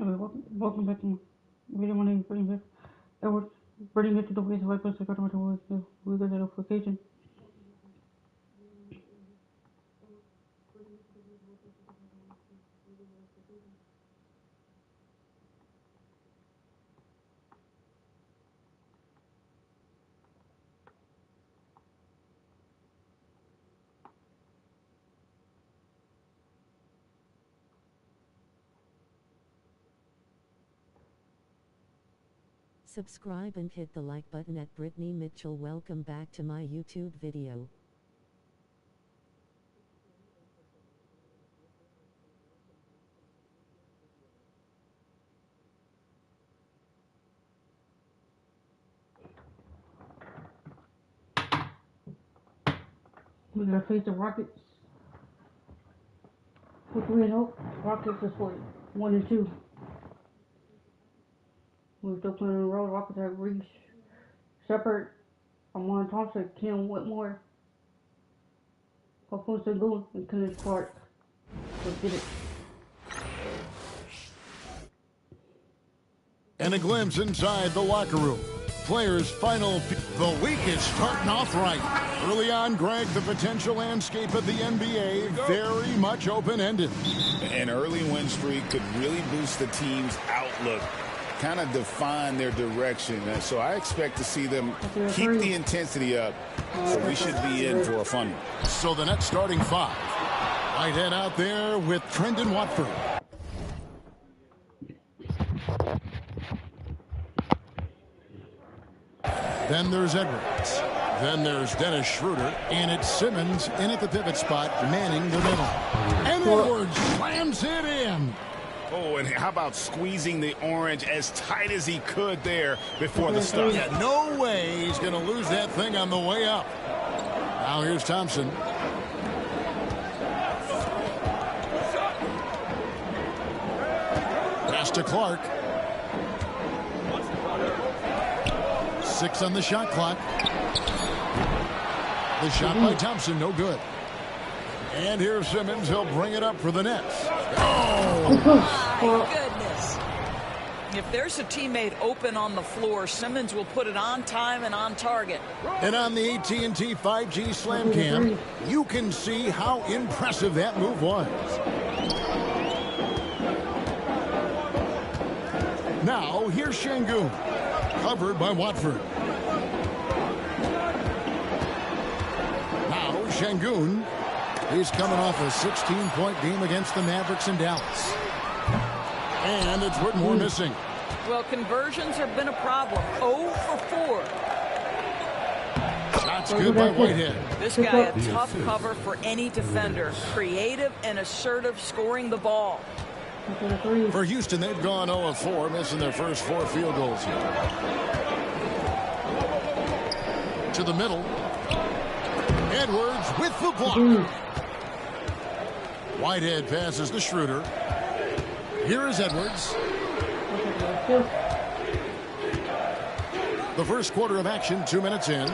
Okay, welcome back to my video. My name is Brittany Smith. Edward, Brittany Smith to the place of white place. I got to work the weekend notification. Subscribe and hit the like button at Brittany Mitchell. Welcome back to my YouTube video. We're gonna face the Rockets. For 3-0. Rockets is for 1-2. We're still playing on the road. Rockets have Reese, Shepard, Amon Thompson, Kim Whitmore, Alfonso Gould, and Kenneth Clark. Let's get it. And a glimpse inside the locker room. Players' final. The week is starting off right. Early on, Greg, the potential landscape of the NBA very much open-ended. An early win streak could really boost the team's outlook, kind of define their direction. So I expect to see them keep the intensity up. So we should be in for a fun one. So the Nets starting five. Whitehead out there with Trendon Watford. Then there's Edwards. Then there's Dennis Schroeder. And it's Simmons in at the pivot spot, manning the middle. And Edwards slams it in. Oh, and how about squeezing the orange as tight as he could there before the start? Yeah, no way he's going to lose that thing on the way up. Now here's Thompson. Pass to Clark. 6 on the shot clock. The shot by Thompson, no good. And here's Simmons. He'll bring it up for the Nets. Oh, my goodness. If there's a teammate open on the floor, Simmons will put it on time and on target. And on the AT&T 5G Slam Cam, you can see how impressive that move was. Now, here's Şengün. Covered by Watford. Now, Şengün. He's coming off a 16-point game against the Mavericks in Dallas. And it's Whitmore missing. Well, conversions have been a problem. 0 for 4. Shots good by Whitehead. This guy a tough cover for any defender. Creative and assertive scoring the ball. For Houston, they've gone 0 of 4, missing their first 4 field goals here. To the middle. Edwards with the block. Whitehead passes to Schroeder. Here is Edwards. The first quarter of action, 2 minutes in.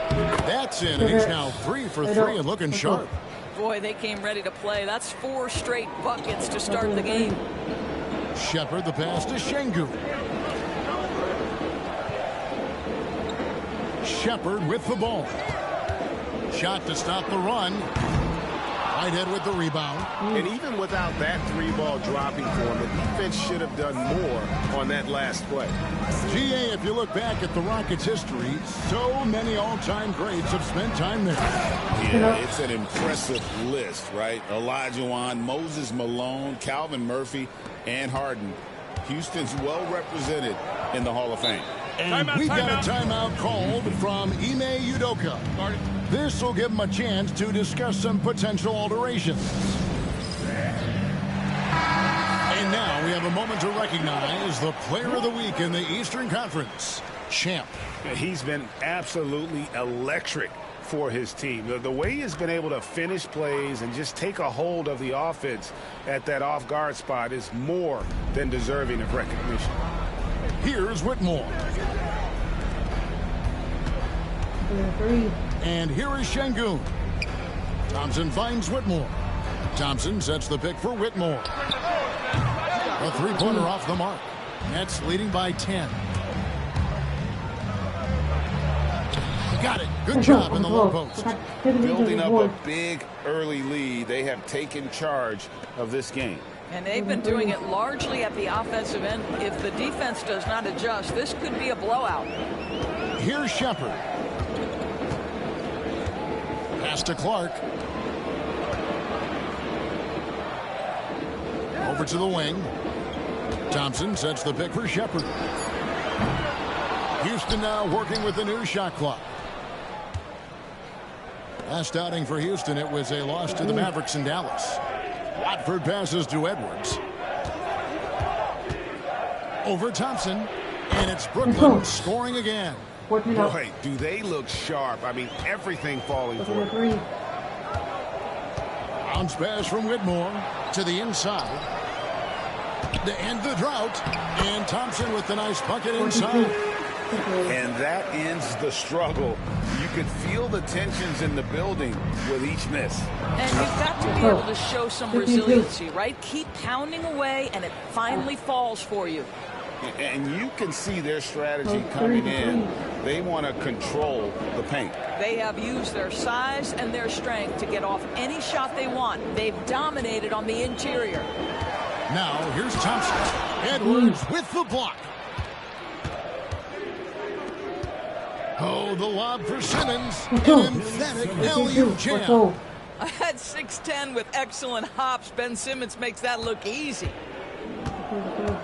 That's in, and he's now 3 for 3 and looking sharp. Boy, they came ready to play. That's 4 straight buckets to start the game. Shepard, the pass to Şengün. Shepard with the ball. Shot to stop the run. Whitehead with the rebound. And even without that 3-ball dropping for him, the defense should have done more on that last play. GA, if you look back at the Rockets' history, so many all-time greats have spent time there. Yeah, it's an impressive list, right? Olajuwon, Moses Malone, Calvin Murphy, and Harden. Houston's well represented in the Hall of Fame. And we've got a timeout called from Ime Udoka. This will give him a chance to discuss some potential alterations. And now we have a moment to recognize the player of the week in the Eastern Conference, Champ. He's been absolutely electric for his team. The way he's been able to finish plays and just take a hold of the offense at that off-guard spot is more than deserving of recognition. Here's Whitmore. And here is Şengün. Thompson finds Whitmore. Thompson sets the pick for Whitmore. A three-pointer off the mark. Nets leading by 10. Got it. Good job in the low post. Building up a big early lead. They have taken charge of this game. And they've been doing it largely at the offensive end. If the defense does not adjust, this could be a blowout. Here's Shepard. Pass to Clark. Over to the wing. Thompson sets the pick for Shepard. Houston now working with the new shot clock. Last outing for Houston, it was a loss to the Mavericks in Dallas. Watford passes to Edwards. Over Thompson. And it's Brooklyn scoring again. Boy, do they look sharp. I mean, everything falling for them. Bounce pass from Whitmore to the inside. To end the drought. And Thompson with the nice bucket inside. And that ends the struggle. You could feel the tensions in the building with each miss. And you've got to be able to show some resiliency, right? Keep pounding away, and it finally falls for you. And you can see their strategy coming in. They want to control the paint. They have used their size and their strength to get off any shot they want. They've dominated on the interior. Now, here's Thompson. Edwards with the block. Oh, the lob for Simmons. An emphatic alley-oop jam. At 6'10" with excellent hops, Ben Simmons makes that look easy.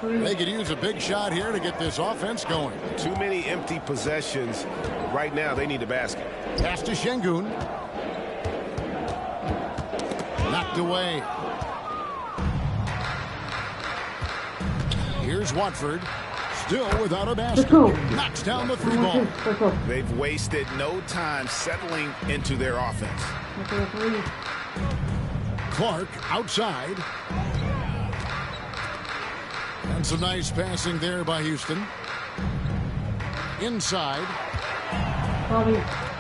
They could use a big shot here to get this offense going. Too many empty possessions. Right now, they need a basket. Pass to Şengün. Knocked away. Here's Watford. Still without a basket. Knocks down the three ball. They've wasted no time settling into their offense. Clark outside. And some nice passing there by Houston. Inside.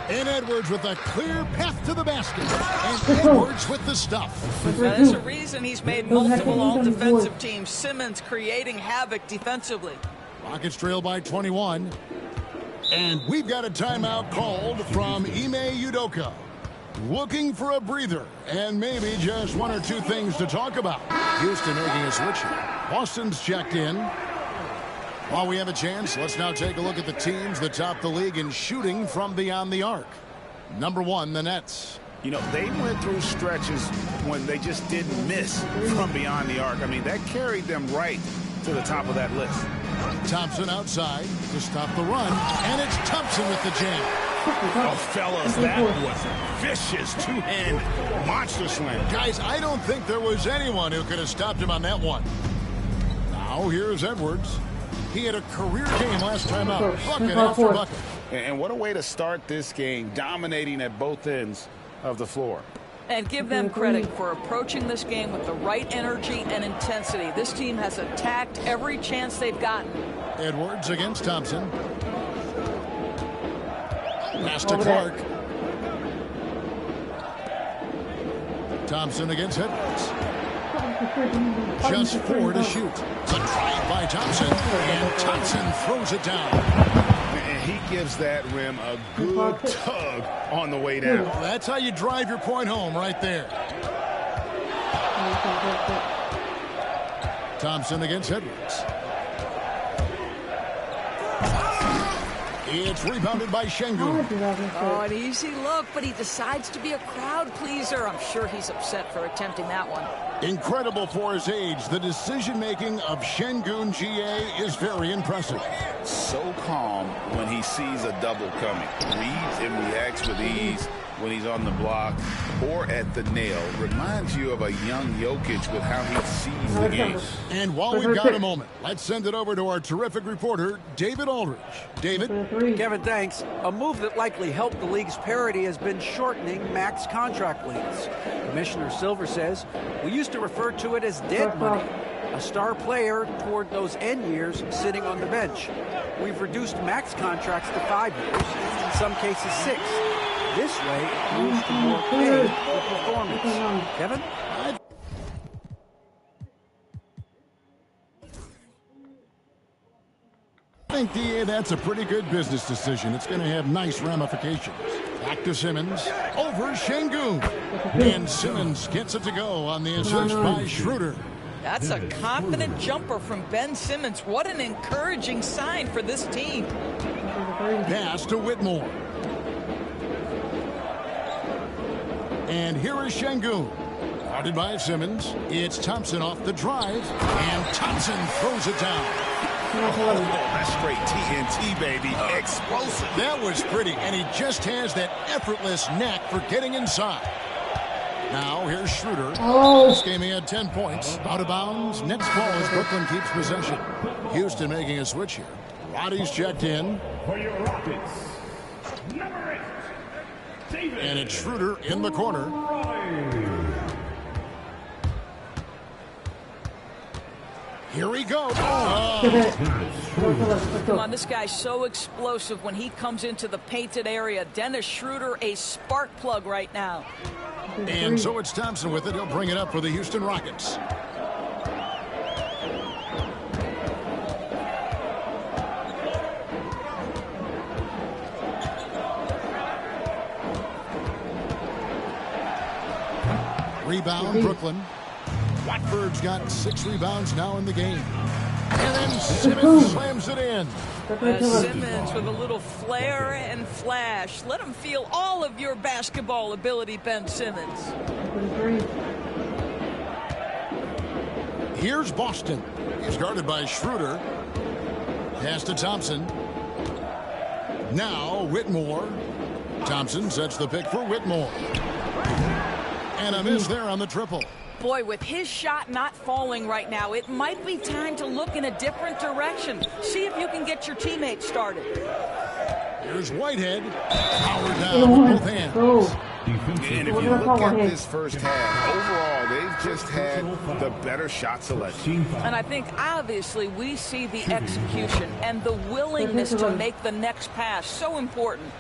And Edwards with a clear path to the basket. And Edwards with the stuff. There's a reason he's made multiple all-defensive teams. Simmons creating havoc defensively. Rockets trail by 21. And we've got a timeout called from Ime Udoka. Looking for a breather and maybe just one or two things to talk about. Houston making a switch here. Boston's checked in. While we have a chance, let's now take a look at the teams that top the league in shooting from beyond the arc. Number 1, the Nets. You know, they went through stretches when they just didn't miss from beyond the arc. I mean, that carried them right to the top of that list. Thompson outside to stop the run. And it's Thompson with the jam. Oh, fellas, that was a vicious two-hand monster slam. Guys, I don't think there was anyone who could have stopped him on that one. Now, here's Edwards. He had a career game last time out. Bucket after bucket. And what a way to start this game, dominating at both ends of the floor. And give them credit for approaching this game with the right energy and intensity. This team has attacked every chance they've gotten. Edwards against Thompson. Pass to Clark. Thompson against Edwards. Just 4 to shoot. The drive by Thompson. And Thompson throws it down. And he gives that rim a good tug on the way down. That's how you drive your point home right there. Thompson against Edwards. It's rebounded by Şengün. Oh, an easy look, but he decides to be a crowd pleaser. I'm sure he's upset for attempting that one. Incredible for his age. The decision-making of Şengün GA is very impressive. So calm when he sees a double coming. Reads and reacts with ease when he's on the block or at the nail. Reminds you of a young Jokic with how he sees the game. And while we've got a moment, let's send it over to our terrific reporter, David Aldridge. David? Kevin, thanks. A move that likely helped the league's parity has been shortening max contract lengths. Commissioner Silver says, we used to refer to it as dead money. A star player toward those end years sitting on the bench. We've reduced max contracts to 5 years, in some cases 6. This way, it moves to more pay for performance. Kevin? think, DA, that's a pretty good business decision. It's going to have nice ramifications. Back to Simmons. Over Şengün. And Simmons gets it to go on the assist by Schroeder. That's a confident jumper from Ben Simmons. What an encouraging sign for this team. Pass to Whitmore. And here is Şengün. Guarded by Simmons. It's Thompson off the drive. And Thompson throws it down. Oh, that's straight TNT, baby. Explosive. That was pretty. And he just has that effortless knack for getting inside. Now here's Schroeder. This game he had 10 points. Out of bounds. Next ball as Brooklyn keeps possession. Houston making a switch here. Roddy's checked in. For your Rockets, number 8, David. And it's Schroeder in the corner. Here we go. Come on, this guy's so explosive when he comes into the painted area. Dennis Schroeder, a spark plug right now. And so it's Thompson with it. He'll bring it up for the Houston Rockets. Rebound, Brooklyn. Watford's got 6 rebounds now in the game. And then Simmons slams it in. Simmons with a little flair and flash. Let him feel all of your basketball ability, Ben Simmons. Here's Boston. He's guarded by Schroeder. Pass to Thompson. Now Whitmore. Thompson sets the pick for Whitmore. And a miss there on the triple. Boy, with his shot not falling right now, it might be time to look in a different direction. See if you can get your teammates started. Here's Whitehead. Powered down with both hands. And if you look at this first half, overall, they've just had the better shot selection. And I think, obviously, we see the execution and the willingness to make the next pass. So important.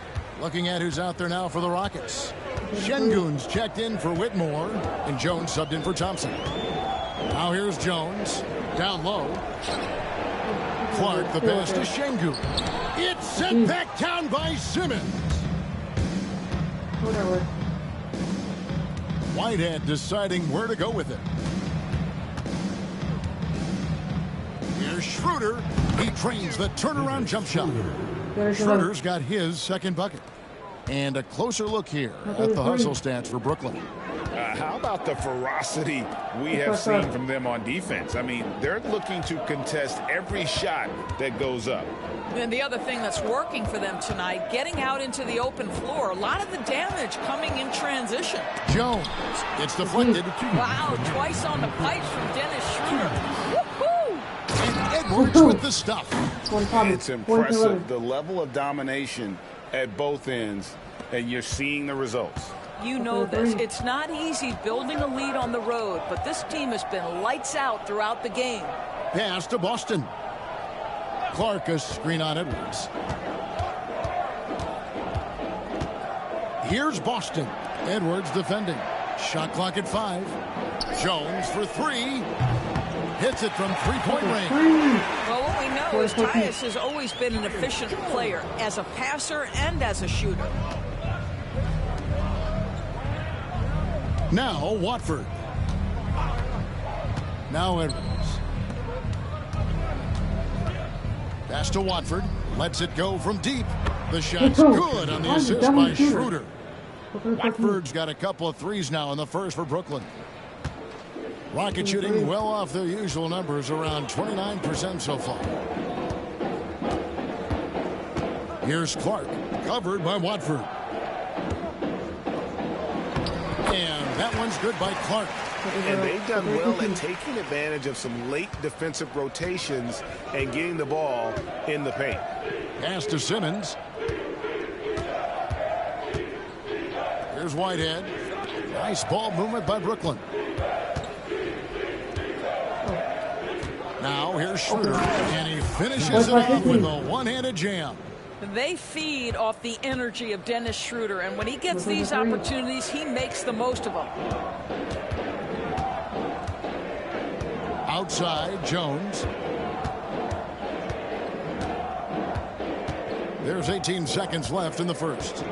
Looking at who's out there now for the Rockets. Şengün's checked in for Whitmore, and Jones subbed in for Thompson. Now here's Jones, down low. Clark, the pass to Şengün. It's sent back down by Simmons. Whitehead deciding where to go with it. Here's Schroeder. He trains the turnaround jump shot. Schroeder's got his second bucket. And a closer look here at the hustle stats for Brooklyn. How about the ferocity we have seen from them on defense? I mean, they're looking to contest every shot that goes up. And the other thing that's working for them tonight, getting out into the open floor. A lot of the damage coming in transition. Jones, it's deflected. Wow, twice on the pipes from Dennis Schroeder. Woohoo! And Edwards with the stuff. It's impressive, the level of domination at both ends, and you're seeing the results. You know this. It's not easy building a lead on the road, but this team has been lights out throughout the game. Pass to Boston. Clark, a screen on Edwards. Here's Boston. Edwards defending. Shot clock at 5. Jones for 3. Hits it from three-point range. Well, what we know is Tyus has always been an efficient player as a passer and as a shooter. Now Watford. Now Edwards. Pass to Watford. Lets it go from deep. The shot's good on the assist by Schroeder. Watford's got a couple of threes now in the first for Brooklyn. Rocket shooting well off their usual numbers, around 29% so far. Here's Clark, covered by Watford. And that one's good by Clark. And they've done well at taking advantage of some late defensive rotations and getting the ball in the paint. Pass to Simmons. Here's Whitehead. Nice ball movement by Brooklyn. Now here's Schroeder, and he finishes it off with a one-handed jam. They feed off the energy of Dennis Schroeder, and when he gets these opportunities, he makes the most of them. Outside, Jones. There's 18 seconds left in the first.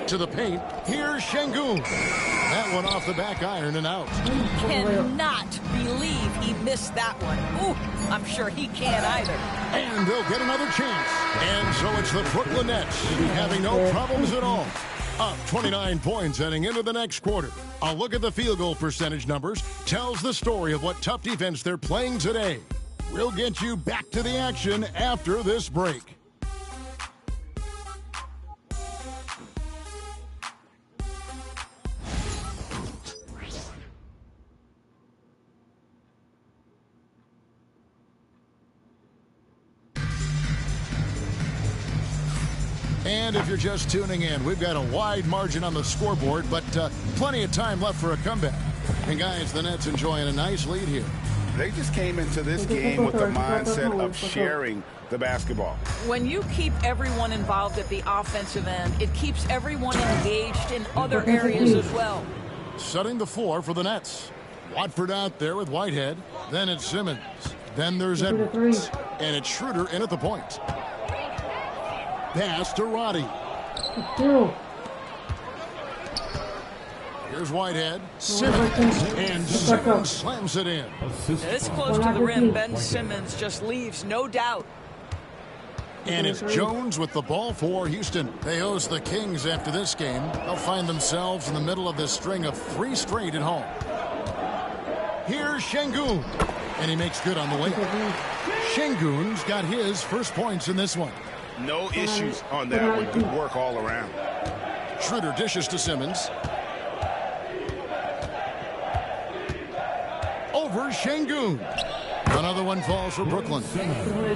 To the paint. Here's Şengün. That one off the back iron and out. Cannot believe he missed that one. Ooh, I'm sure he can't either. And they'll get another chance. And so it's the Brooklyn Nets having no problems at all. Up 29 points heading into the next quarter. A look at the field goal percentage numbers tells the story of what tough defense they're playing today. We'll get you back to the action after this break. And if you're just tuning in, we've got a wide margin on the scoreboard, but plenty of time left for a comeback. And guys, the Nets enjoying a nice lead here. They just came into this game with the mindset of sharing the basketball. When you keep everyone involved at the offensive end, it keeps everyone engaged in other areas as well. Setting the floor for the Nets. Watford out there with Whitehead. Then it's Simmons. Then there's Edwards. And it's Schroeder in at the point. Pass to Roddy. Here's Whitehead. Simmons. And Simmons slams it in. This close to the rim, Ben Simmons just leaves, no doubt. And it's Jones with the ball for Houston. They host the Kings after this game. They'll find themselves in the middle of this string of 3 straight at home. Here's Şengün. And he makes good on the way. Şengün's got his first points in this one. No issues on that one. Good work all around. Schroeder dishes to Simmons. Over Şengün. Another one falls for Brooklyn.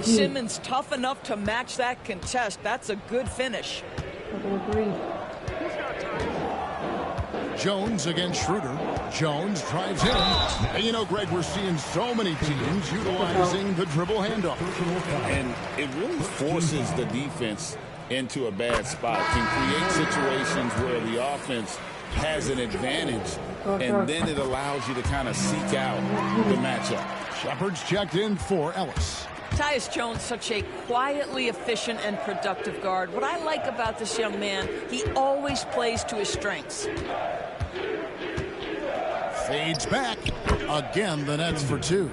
Simmons tough enough to match that contest. That's a good finish. Jones against Schroeder. Jones drives in. And you know, Greg, we're seeing so many teams utilizing the dribble handoff. And it really forces the defense into a bad spot. Can create situations where the offense has an advantage, and then it allows you to kind of seek out the matchup. Shepard's checked in for Ellis. Tyus Jones, such a quietly efficient and productive guard. What I like about this young man, he always plays to his strengths. Fades back. Again, the Nets for 2.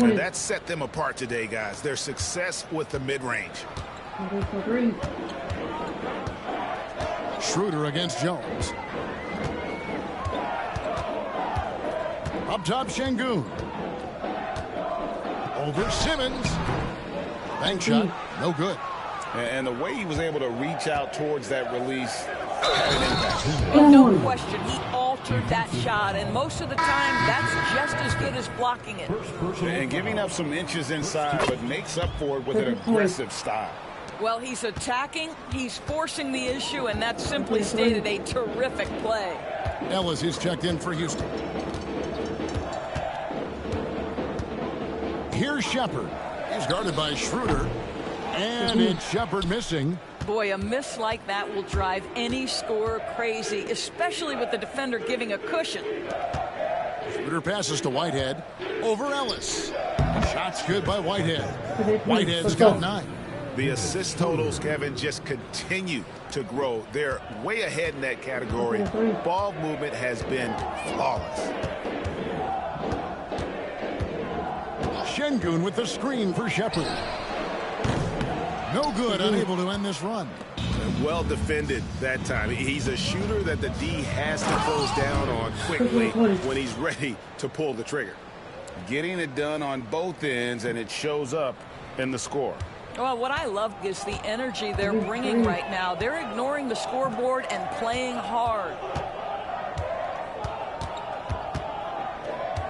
And that set them apart today, guys. Their success with the mid-range. Schroeder against Jones. Up top, Şengün. Over Simmons. Bank shot, no good. And the way he was able to reach out towards that release had an impact. No question, he altered that shot, and most of the time, that's just as good as blocking it. And giving up some inches inside, but makes up for it with an aggressive style. Well, he's attacking, he's forcing the issue, and that's simply stated a terrific play. Ellis is checked in for Houston. Here's Shepard. He's guarded by Schroeder. And it's Shepard missing. Boy, a miss like that will drive any scorer crazy, especially with the defender giving a cushion. Schroeder passes to Whitehead. Over Ellis. Shot's good by Whitehead. Whitehead's got 9. The assist totals, Kevin, just continue to grow. They're way ahead in that category. Ball movement has been flawless. Şengün with the screen for Shepard. No good, unable to end this run. Well defended that time. He's a shooter that the D has to close down on quickly when he's ready to pull the trigger. Getting it done on both ends, and it shows up in the score. Well, what I love is the energy they're bringing right now. They're ignoring the scoreboard and playing hard.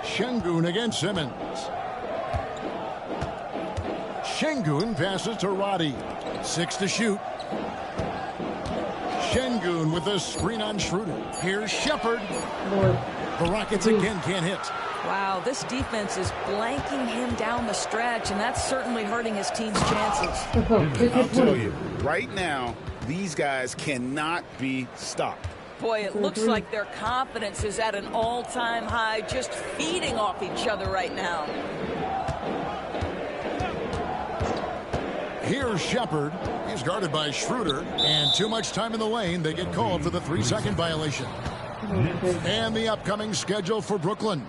Şengün against Simmons. Şengün passes to Roddy. 6 to shoot. Şengün with a screen on Schroeder. Here's Shepard. The Rockets again can't hit. Wow, this defense is blanking him down the stretch, and that's certainly hurting his team's chances. I'll tell you, right now, these guys cannot be stopped. Boy, it looks like their confidence is at an all-time high, just feeding off each other right now. Here's Shepard. He's guarded by Schroeder. And too much time in the lane. They get called for the 3-second violation. And the upcoming schedule for Brooklyn.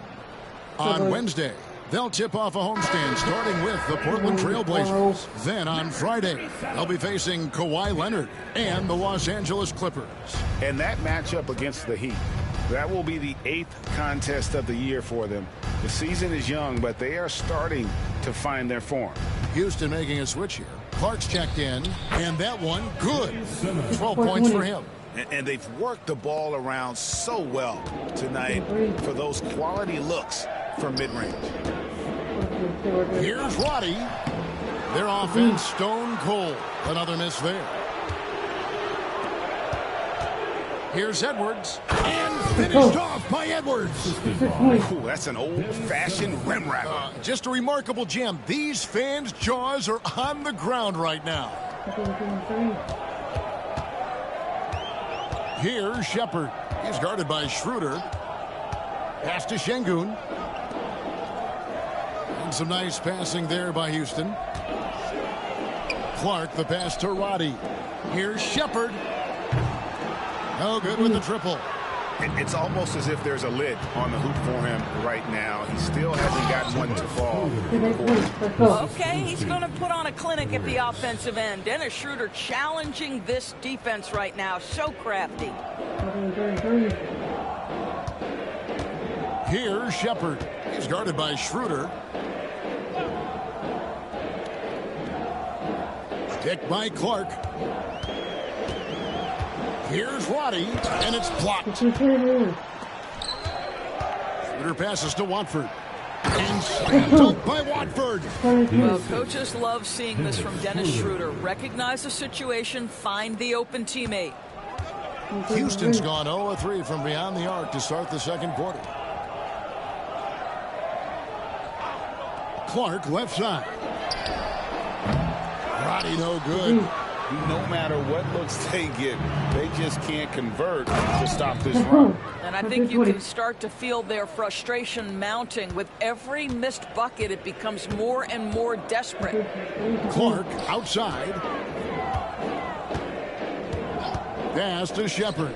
On Wednesday, they'll tip off a homestand starting with the Portland Trail Blazers. Then on Friday, they'll be facing Kawhi Leonard and the Los Angeles Clippers. And that matchup against the Heat, that will be the 8th contest of the year for them. The season is young, but they are starting to find their form. Houston making a switch here. Clark's checked in, and that one good. 12 points for him. And they've worked the ball around so well tonight for those quality looks from mid-range. Here's Roddy. Their offense stone cold. Another miss there. Here's Edwards. And finished off by Edwards. Ooh, that's an old-fashioned rim wrapper. Just a remarkable gem. These fans' jaws are on the ground right now. Here's Shepard. He's guarded by Schroeder. Pass to Şengün. And some nice passing there by Houston. Clark, the pass to Roddy. Here's Shepard. No good with the triple. It's almost as if there's a lid on the hoop for him right now. He still hasn't gotten one to fall. Okay, he's going to put on a clinic at the offensive end. Dennis Schroeder challenging this defense right now. So crafty. Here's Shepard. He's guarded by Schroeder. Picked by Clark. Here's Roddy, and it's blocked. Schroeder passes to Watford. And slammed by Watford. Well, coaches love seeing this from Dennis Schroeder. Recognize the situation, find the open teammate. Houston's gone 0-3 from beyond the arc to start the second quarter. Clark left side. Roddy no good. No matter what looks they get, they just can't convert to stop this run. And I think you can start to feel their frustration mounting. With every missed bucket, it becomes more and more desperate. Clark outside. Pass to Shepard.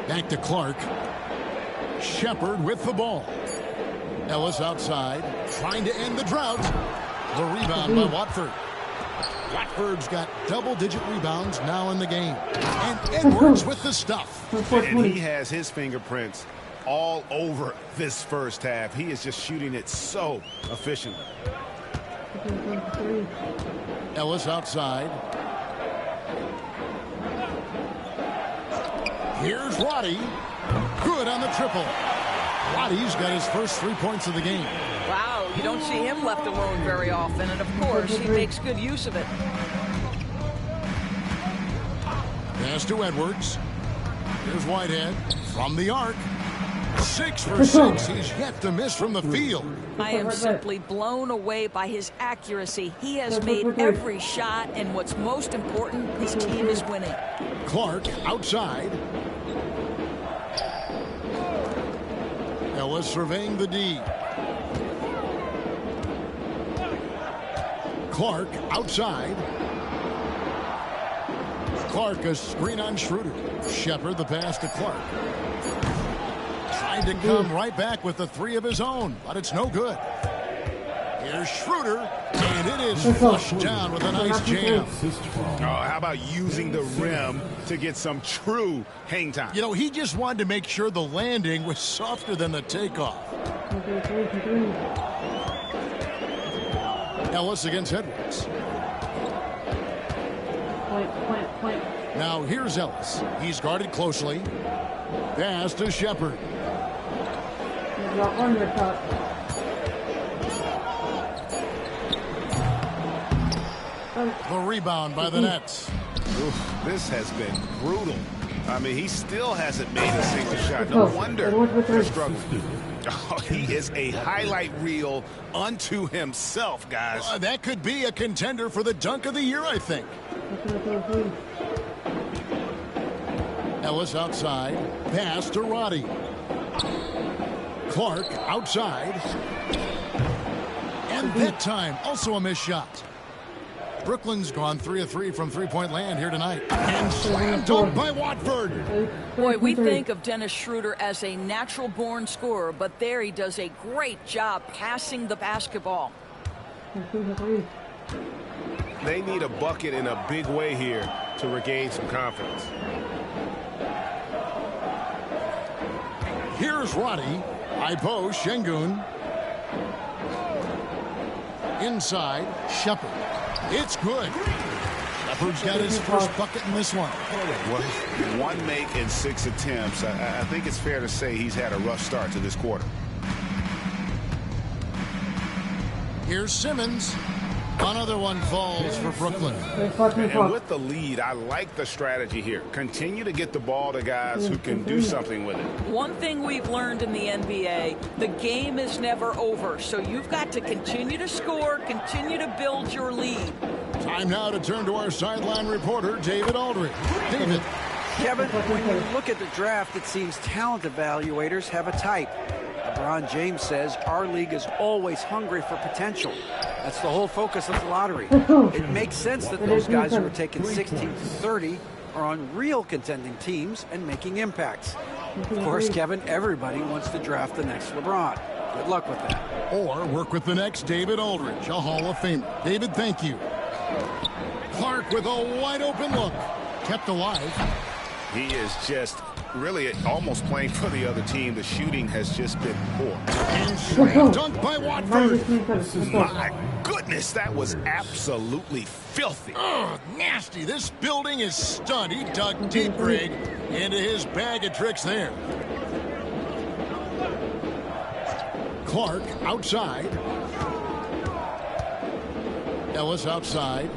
Back to Clark. Shepard with the ball. Ellis outside, trying to end the drought. The rebound by Watford. Watford's got double-digit rebounds now in the game. And Edwards with the stuff. And he has his fingerprints all over this first half. He is just shooting it so efficiently. Ellis outside. Here's Roddy. Good on the triple. Roddy's got his first 3 points of the game. Wow, you don't see him left alone very often, and of course, he makes good use of it. Pass to Edwards. Here's Whitehead from the arc. 6 for 6. He's yet to miss from the field. I am simply blown away by his accuracy. He has made every shot, and what's most important, his team is winning. Clark outside. Ellis surveying the D. Clark outside. Clark a screen on Schroeder. Shepard the pass to Clark. Trying to come right back with the 3 of his own, but it's no good. Here's Schroeder, and it is flushed down with a nice jam. Oh, how about using the rim to get some true hang time? You know, he just wanted to make sure the landing was softer than the takeoff. Ellis against Edwards. Now here's Ellis. He's guarded closely. Pass to Shepard. The rebound by the Nets. Oof, this has been brutal. I mean, he still hasn't made a single shot. No wonder they're struggling. Oh, he is a highlight reel unto himself, guys. That could be a contender for the dunk of the year, I think. Ellis outside. Pass to Roddy. Clark outside. And that time, also a missed shot. Brooklyn's gone 3 of 3 from three-point land here tonight. And slam dunk by Watford. Boy, we think of Dennis Schroeder as a natural-born scorer, but there he does a great job passing the basketball. They need a bucket in a big way here to regain some confidence. Here's Roddy. Ipo Şengün. Inside, Shepard. It's good. Shepard's got his first bucket in this one. Well, 1 make in 6 attempts. I think it's fair to say he's had a rough start to this quarter. Here's Simmons. Another one falls for Brooklyn. And with the lead, I like the strategy here. Continue to get the ball to guys who can do something with it. One thing we've learned in the NBA, the game is never over. So you've got to continue to score, continue to build your lead. Time now to turn to our sideline reporter, David Aldridge. David. Kevin, when you look at the draft, it seems talent evaluators have a type. LeBron James says our league is always hungry for potential. That's the whole focus of the lottery. It makes sense that those guys who are taken 16 to 30 are on real contending teams and making impacts. Of course, Kevin, everybody wants to draft the next LeBron. Good luck with that. Or work with the next David Aldridge, a Hall of Famer. David, thank you. Clark with a wide open look. Kept alive. He is just really almost playing for the other team. The shooting has just been poor. And slam dunk by Watford. My goodness, that was absolutely filthy. Oh, nasty. This building is stunned. He dug deep, Greg, into his bag of tricks there. Clark outside. Ellis outside.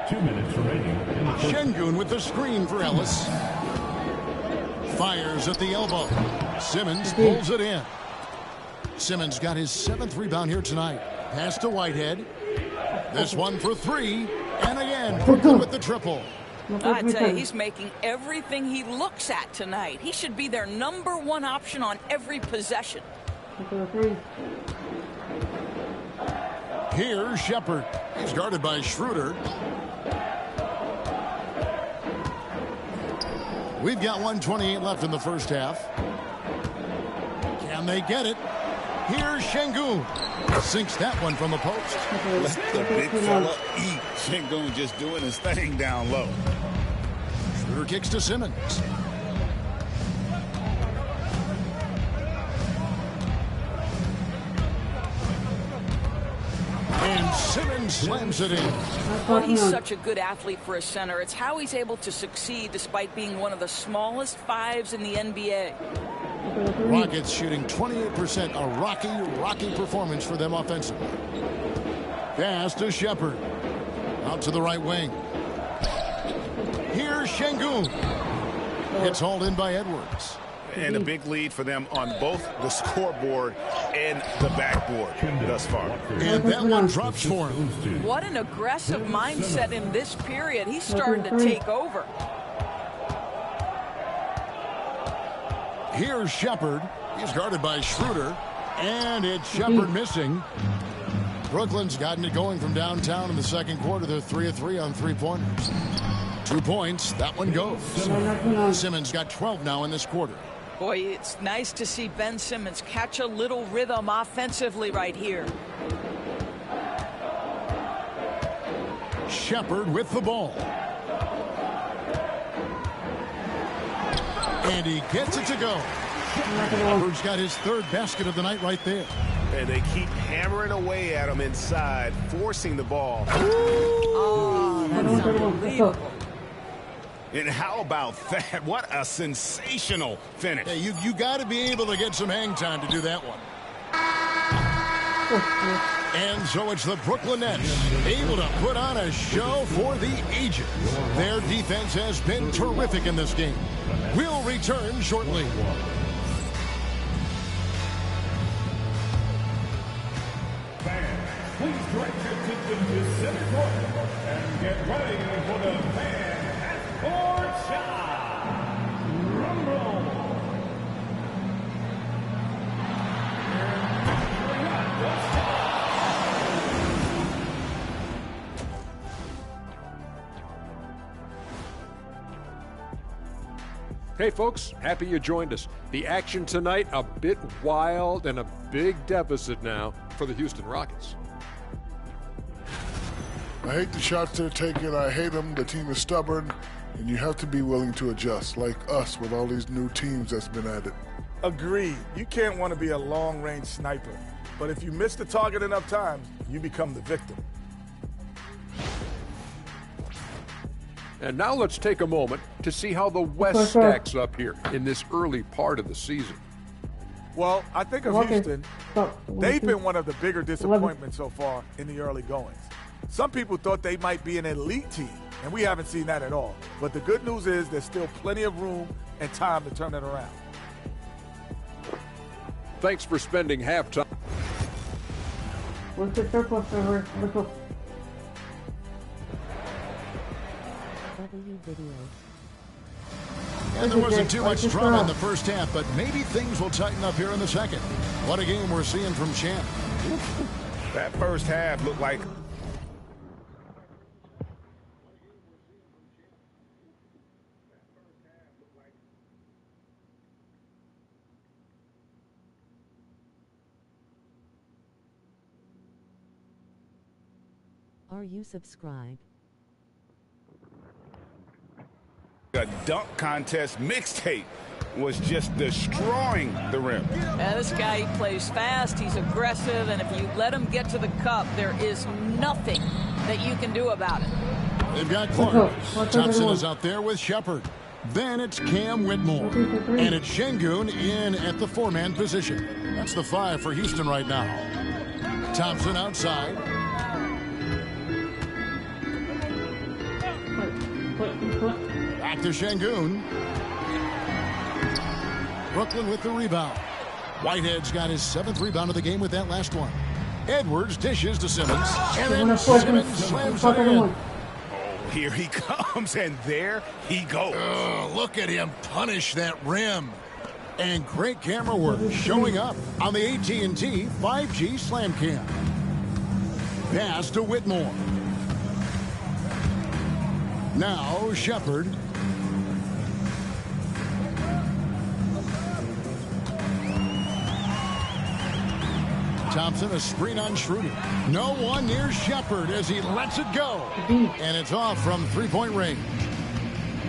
2 minutes remaining. Şengün with the screen for Ellis. Fires at the elbow. Simmons pulls it in. Simmons got his 7th rebound here tonight. Pass to Whitehead. This one for 3. And again, Brooklyn with the triple. I tell you, he's making everything he looks at tonight. He should be their #1 option on every possession. Here's Shepard. He's guarded by Schroeder. We've got 1:28 left in the first half. Can they get it? Here's Şengün. Sinks that one from the post. Let the big fella eat. Şengün just doing his thing down low. Schroeder kicks to Simmons. And Simmons slams it in. Well, he's such a good athlete for a center. It's how he's able to succeed despite being one of the smallest 5s in the NBA. Rockets shooting 28%. A rocky performance for them offensively. Pass to Shepard. Out to the right wing. Here's Şengün. It's hauled in by Edwards. And a big lead for them on both the scoreboard and the backboard thus far. And that one drops for him. What an aggressive mindset in this period. He's starting to take over. Here's Shepard. He's guarded by Schroeder. And it's Shepard missing. Brooklyn's gotten it going from downtown in the second quarter. They're 3 of 3 on three-pointers. 2 points. That one goes. Simmons got 12 now in this quarter. Boy, it's nice to see Ben Simmons catch a little rhythm offensively right here. Shepard with the ball. And he gets it to go. Shepard's got his 3rd basket of the night right there. And they keep hammering away at him inside, forcing the ball. Oh, that's unbelievable. And how about that? What a sensational finish. Hey, you got to be able to get some hang time to do that one. And so it's the Brooklyn Nets able to put on a show for the ages. Their defense has been terrific in this game. We'll return shortly. Fans, please direct your attention to center court and get ready for the fan half-court shot. Rumble. Hey folks, happy you joined us. The action tonight, a bit wild and a big deficit now for the Houston Rockets. I hate the shots they're taking. I hate them. The team is stubborn, and you have to be willing to adjust, like us with all these new teams that's been added. Agreed. You can't want to be a long-range sniper, but if you miss the target enough times, you become the victim. And now let's take a moment to see how the West stacks up here in this early part of the season. Well, I think of Houston, they've been one of the bigger disappointments so far in the early goings. Some people thought they might be an elite team, and we haven't seen that at all. But the good news is there's still plenty of room and time to turn it around. Thanks for spending halftime. What's the surplus over? And there wasn't too much drama in the first half, but maybe things will tighten up here in the second. What a game we're seeing from Champ. That first half looked like... Are you subscribed? A dunk contest mixtape was just destroying the rim. Yeah, this guy, he plays fast, he's aggressive, and if you let him get to the cup, there is nothing that you can do about it. They've got Clark. Thompson is out there with Shepard. Then it's Cam Whitmore. And it's Şengün in at the four-man position. That's the 5 for Houston right now. Thompson outside. Back to Şengün. Brooklyn with the rebound. Whitehead's got his 7th rebound of the game with that last one. Edwards dishes to Simmons. And then Simmons slams it in. Oh, here he comes, and there he goes. Look at him punish that rim. And great camera work showing up on the AT&T 5G Slam Cam. Pass to Whitmore. Now Shepard. Thompson, a screen on Schroeder. No one near Shepard as he lets it go. And it's off from three-point range.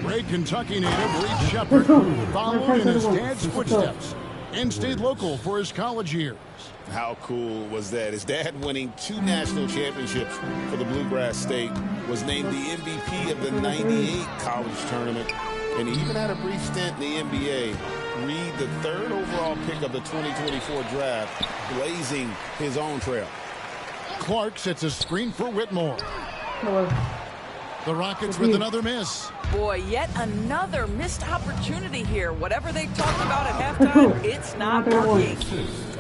Great Kentucky native Reed Shepard followed in his dad's footsteps and stayed local for his college years. How cool was that? His dad winning 2 national championships for the Bluegrass State, was named the MVP of the '98 college tournament, and he even had a brief stint in the NBA. Reed, the 3rd overall pick of the 2024 draft, blazing his own trail. Clark sets a screen for Whitmore. The Rockets with another miss. Boy, yet another missed opportunity here. Whatever they talked about at halftime, it's not working.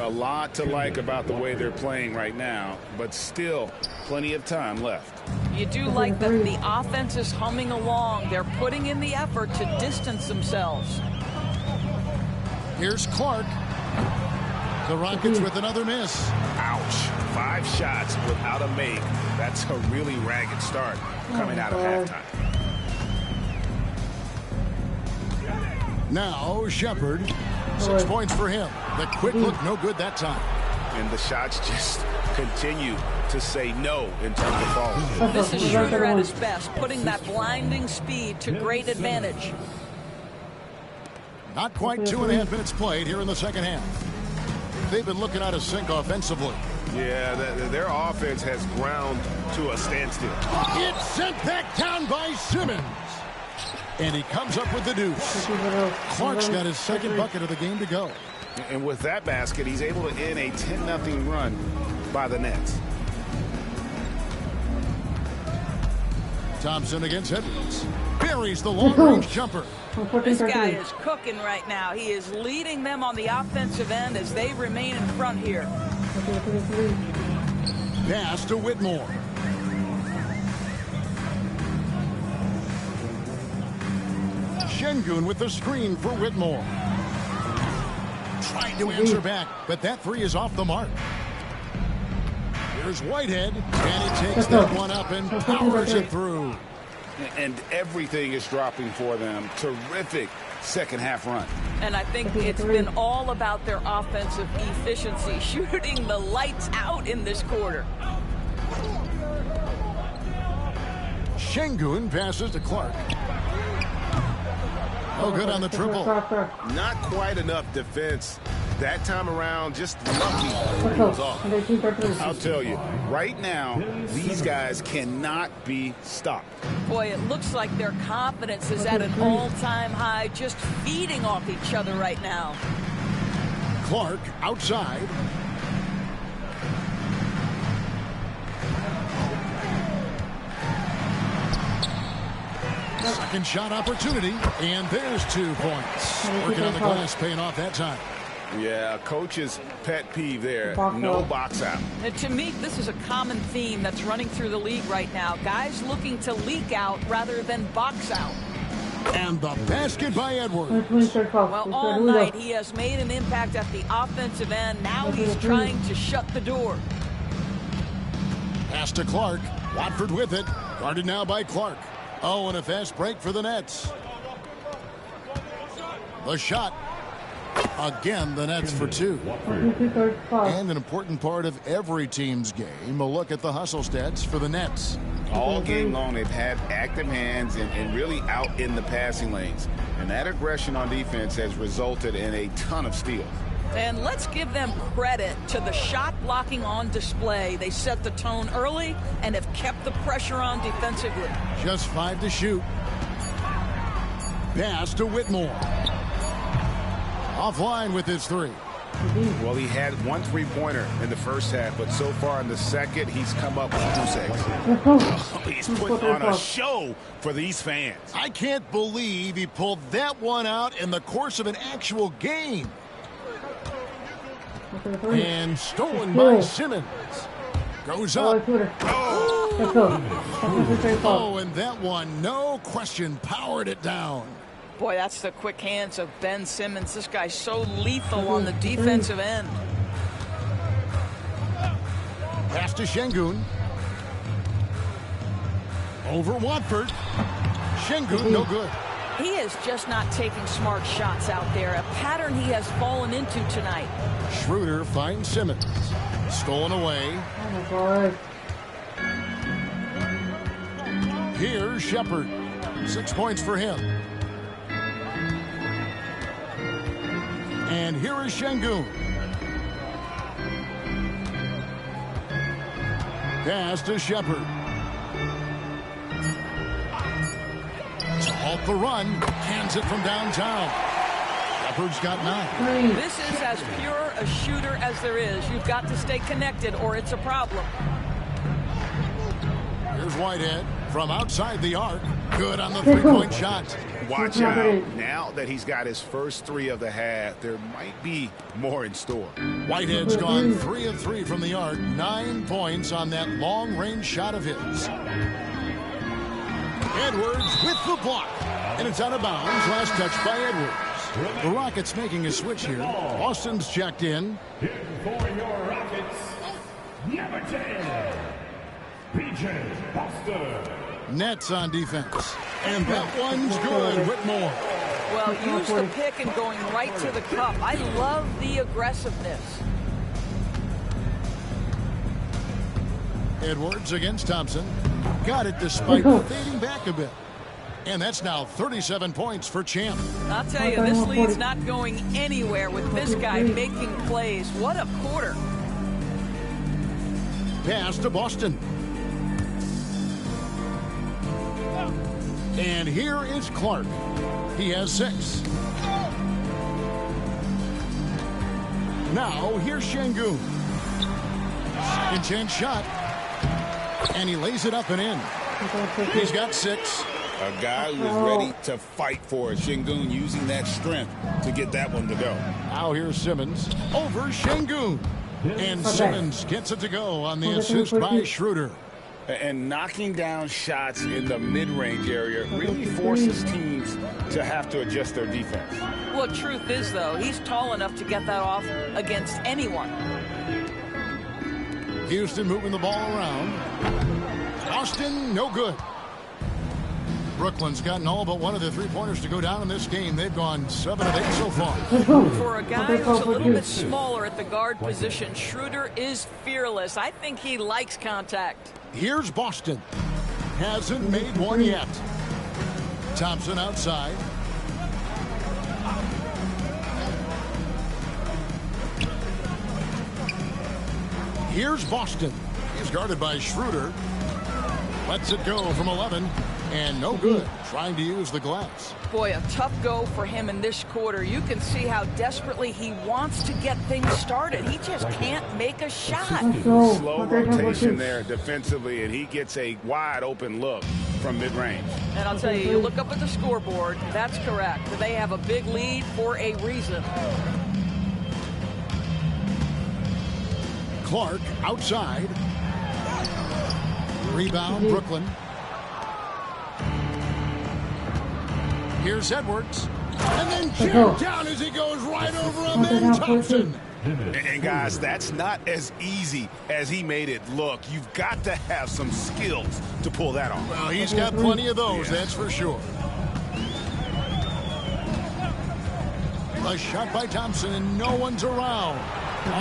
A lot to like about the way they're playing right now, but still plenty of time left. You do like that the offense is humming along. They're putting in the effort to distance themselves. Here's Clark. The Rockets with another miss. Ouch. 5 shots without a make. That's a really ragged start coming out of halftime. Now Shepard. 6 points for him. The quick look no good that time. And the shots just continue to say no in terms of falling. This is Schroeder at his best, putting that blinding speed to great advantage. Not quite 2.5 minutes played here in the second half. They've been looking out of sync offensively. Yeah, their offense has ground to a standstill. It's sent back down by Simmons. And he comes up with the deuce. Clark's got his 2nd bucket of the game to go. And with that basket, he's able to end a 10-0 run by the Nets. Thompson against Edwards. Buries the long-range jumper. This guy is cooking right now. He is leading them on the offensive end as they remain in front here. Pass to Whitmore. Şengün with the screen for Whitmore. Trying to answer back, but that 3 is off the mark. Here's Whitehead, and he takes that one up and powers it through. And everything is dropping for them. Terrific second half run. And I think it's been all about their offensive efficiency, shooting the lights out in this quarter. Şengün passes to Clark. Oh, good on the triple. Not quite enough defense. That time around, just lucky he was off. I'll tell you, right now, these guys cannot be stopped. Boy, it looks like their confidence is at an all-time high, just feeding off each other right now. Clark outside. Second shot opportunity, and there's 2 points. Working on the glass, paying off that time. Yeah, coach's pet peeve there. No box out. And to me, this is a common theme that's running through the league right now. Guys looking to leak out rather than box out. And the basket by Edwards. Well, all night he has made an impact at the offensive end. Now he's trying to shut the door. Pass to Clark. Watford with it. Guarded now by Clark. Oh, and a fast break for the Nets. The shot. Again, the Nets for 2. And an important part of every team's game, a look at the hustle stats for the Nets. All game long, they've had active hands and really out in the passing lanes. And that aggression on defense has resulted in a ton of steals. And let's give them credit to the shot blocking on display. They set the tone early and have kept the pressure on defensively. Just 5 to shoot. Pass to Whitmore. Offline with his 3. Well, he had 1 3-pointer in the first half, but so far in the second, he's come up with 2 seconds. He's putting on a show for these fans. I can't believe he pulled that one out in the course of an actual game. And stolen by Simmons. Goes up. Oh, and that one, no question, powered it down. Boy, that's the quick hands of Ben Simmons. This guy's so lethal on the defensive end. Pass to Şengün. Over Watford. Şengün, no good. He is just not taking smart shots out there, a pattern he has fallen into tonight. Schroeder finds Simmons. Stolen away. Here's Shepherd. 6 points for him. And here is Şengün. Pass to Shepherd. To halt the run. Hands it from downtown. Shepherd's got 9. This is as pure a shooter as there is. You've got to stay connected or it's a problem. Here's Whitehead from outside the arc. Good on the 3-point shot. Watch out. Now that he's got his first 3 of the half, there might be more in store. Whitehead's gone 3 of 3 from the arc. 9 points on that long-range shot of his. Edwards with the block. And it's out of bounds. Last touch by Edwards. The Rockets making a switch here. Austin's checked in. Here for your Rockets, number 10, PJ Boston. Nets on defense. And that one's good. Whitmore. Well, use the pick and going right to the cup. I love the aggressiveness. Edwards against Thompson. Got it despite fading back a bit. And that's now 37 points for Champ. I'll tell you, this lead's not going anywhere with this guy making plays. What a quarter. Pass to Boston. And here is Clark. He has 6. Now here's Şengün. Second chance shot. And he lays it up and in. He's got 6. A guy who is ready to fight for it. Şengün using that strength to get that one to go. Now here's Simmons over Şengün. And Simmons gets it to go on the assist by Schroeder. And knocking down shots in the mid-range area really forces teams to have to adjust their defense. Well, truth is, though, he's tall enough to get that off against anyone. Houston moving the ball around. Austin, no good. Brooklyn's gotten all but one of the three-pointers to go down in this game. They've gone 7 of 8 so far. For a guy who's a little bit smaller at the guard position, Schroeder is fearless. I think he likes contact. Here's Boston. Hasn't made one yet. Thompson outside. Here's Boston. He's guarded by Schroeder. Lets it go from 11. And no good. Trying to use the glass. Boy, a tough go for him in this quarter. You can see how desperately he wants to get things started. He just can't make a shot. Slow rotation there defensively, and he gets a wide open look from mid-range. And I'll tell you, you look up at the scoreboard, that's correct. They have a big lead for a reason. Clark outside. Rebound, Brooklyn. Here's Edwards. And then jammed down as he goes right over him, and Thompson. And guys, that's not as easy as he made it look. You've got to have some skills to pull that off. Well, he's got plenty of those, that's for sure. A shot by Thompson, and no one's around.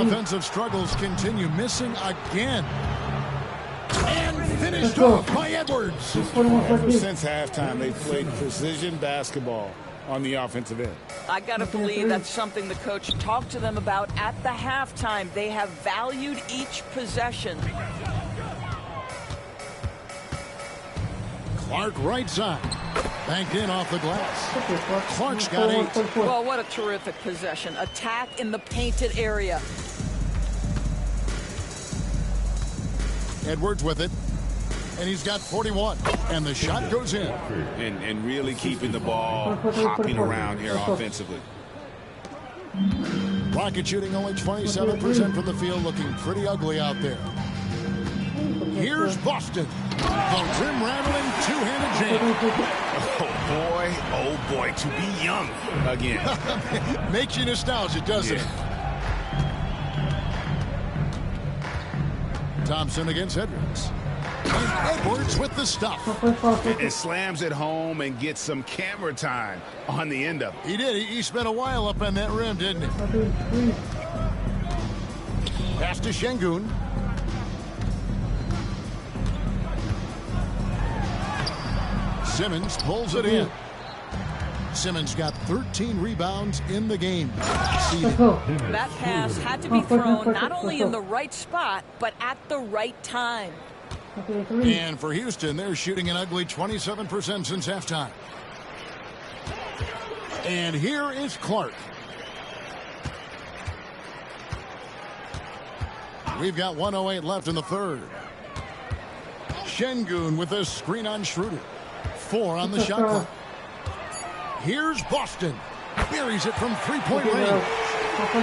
Offensive struggles continue, missing again. And finished off by Edwards. Ever since halftime, they've played precision basketball on the offensive end. I got to believe that's something the coach talked to them about at the halftime. They have valued each possession. Clark right side. Banked in off the glass. Clark's got 8. Well, what a terrific possession. Attack in the painted area. Edwards with it. And he's got 41. And the shot goes in. And really keeping the ball hopping around here offensively. Rocket shooting only 27% from the field, looking pretty ugly out there. Here's Boston. The rim-rattling two-handed jam. Oh boy, to be young again. Makes you nostalgic, doesn't it? Thompson against Edwards. And Edwards with the stuff. It slams it home and gets some camera time on the end of it. He did. He spent a while up on that rim, didn't he? Pass to Şengün. Simmons pulls it in. Simmons got 13 rebounds in the game. That pass had to be thrown not only in the right spot, but at the right time. And for Houston, they're shooting an ugly 27% since halftime. And here is Clark. We've got 1:08 left in the third. Şengün with a screen on Schroeder. 4 on the shot clock. Here's Boston. Buries it from three-point range.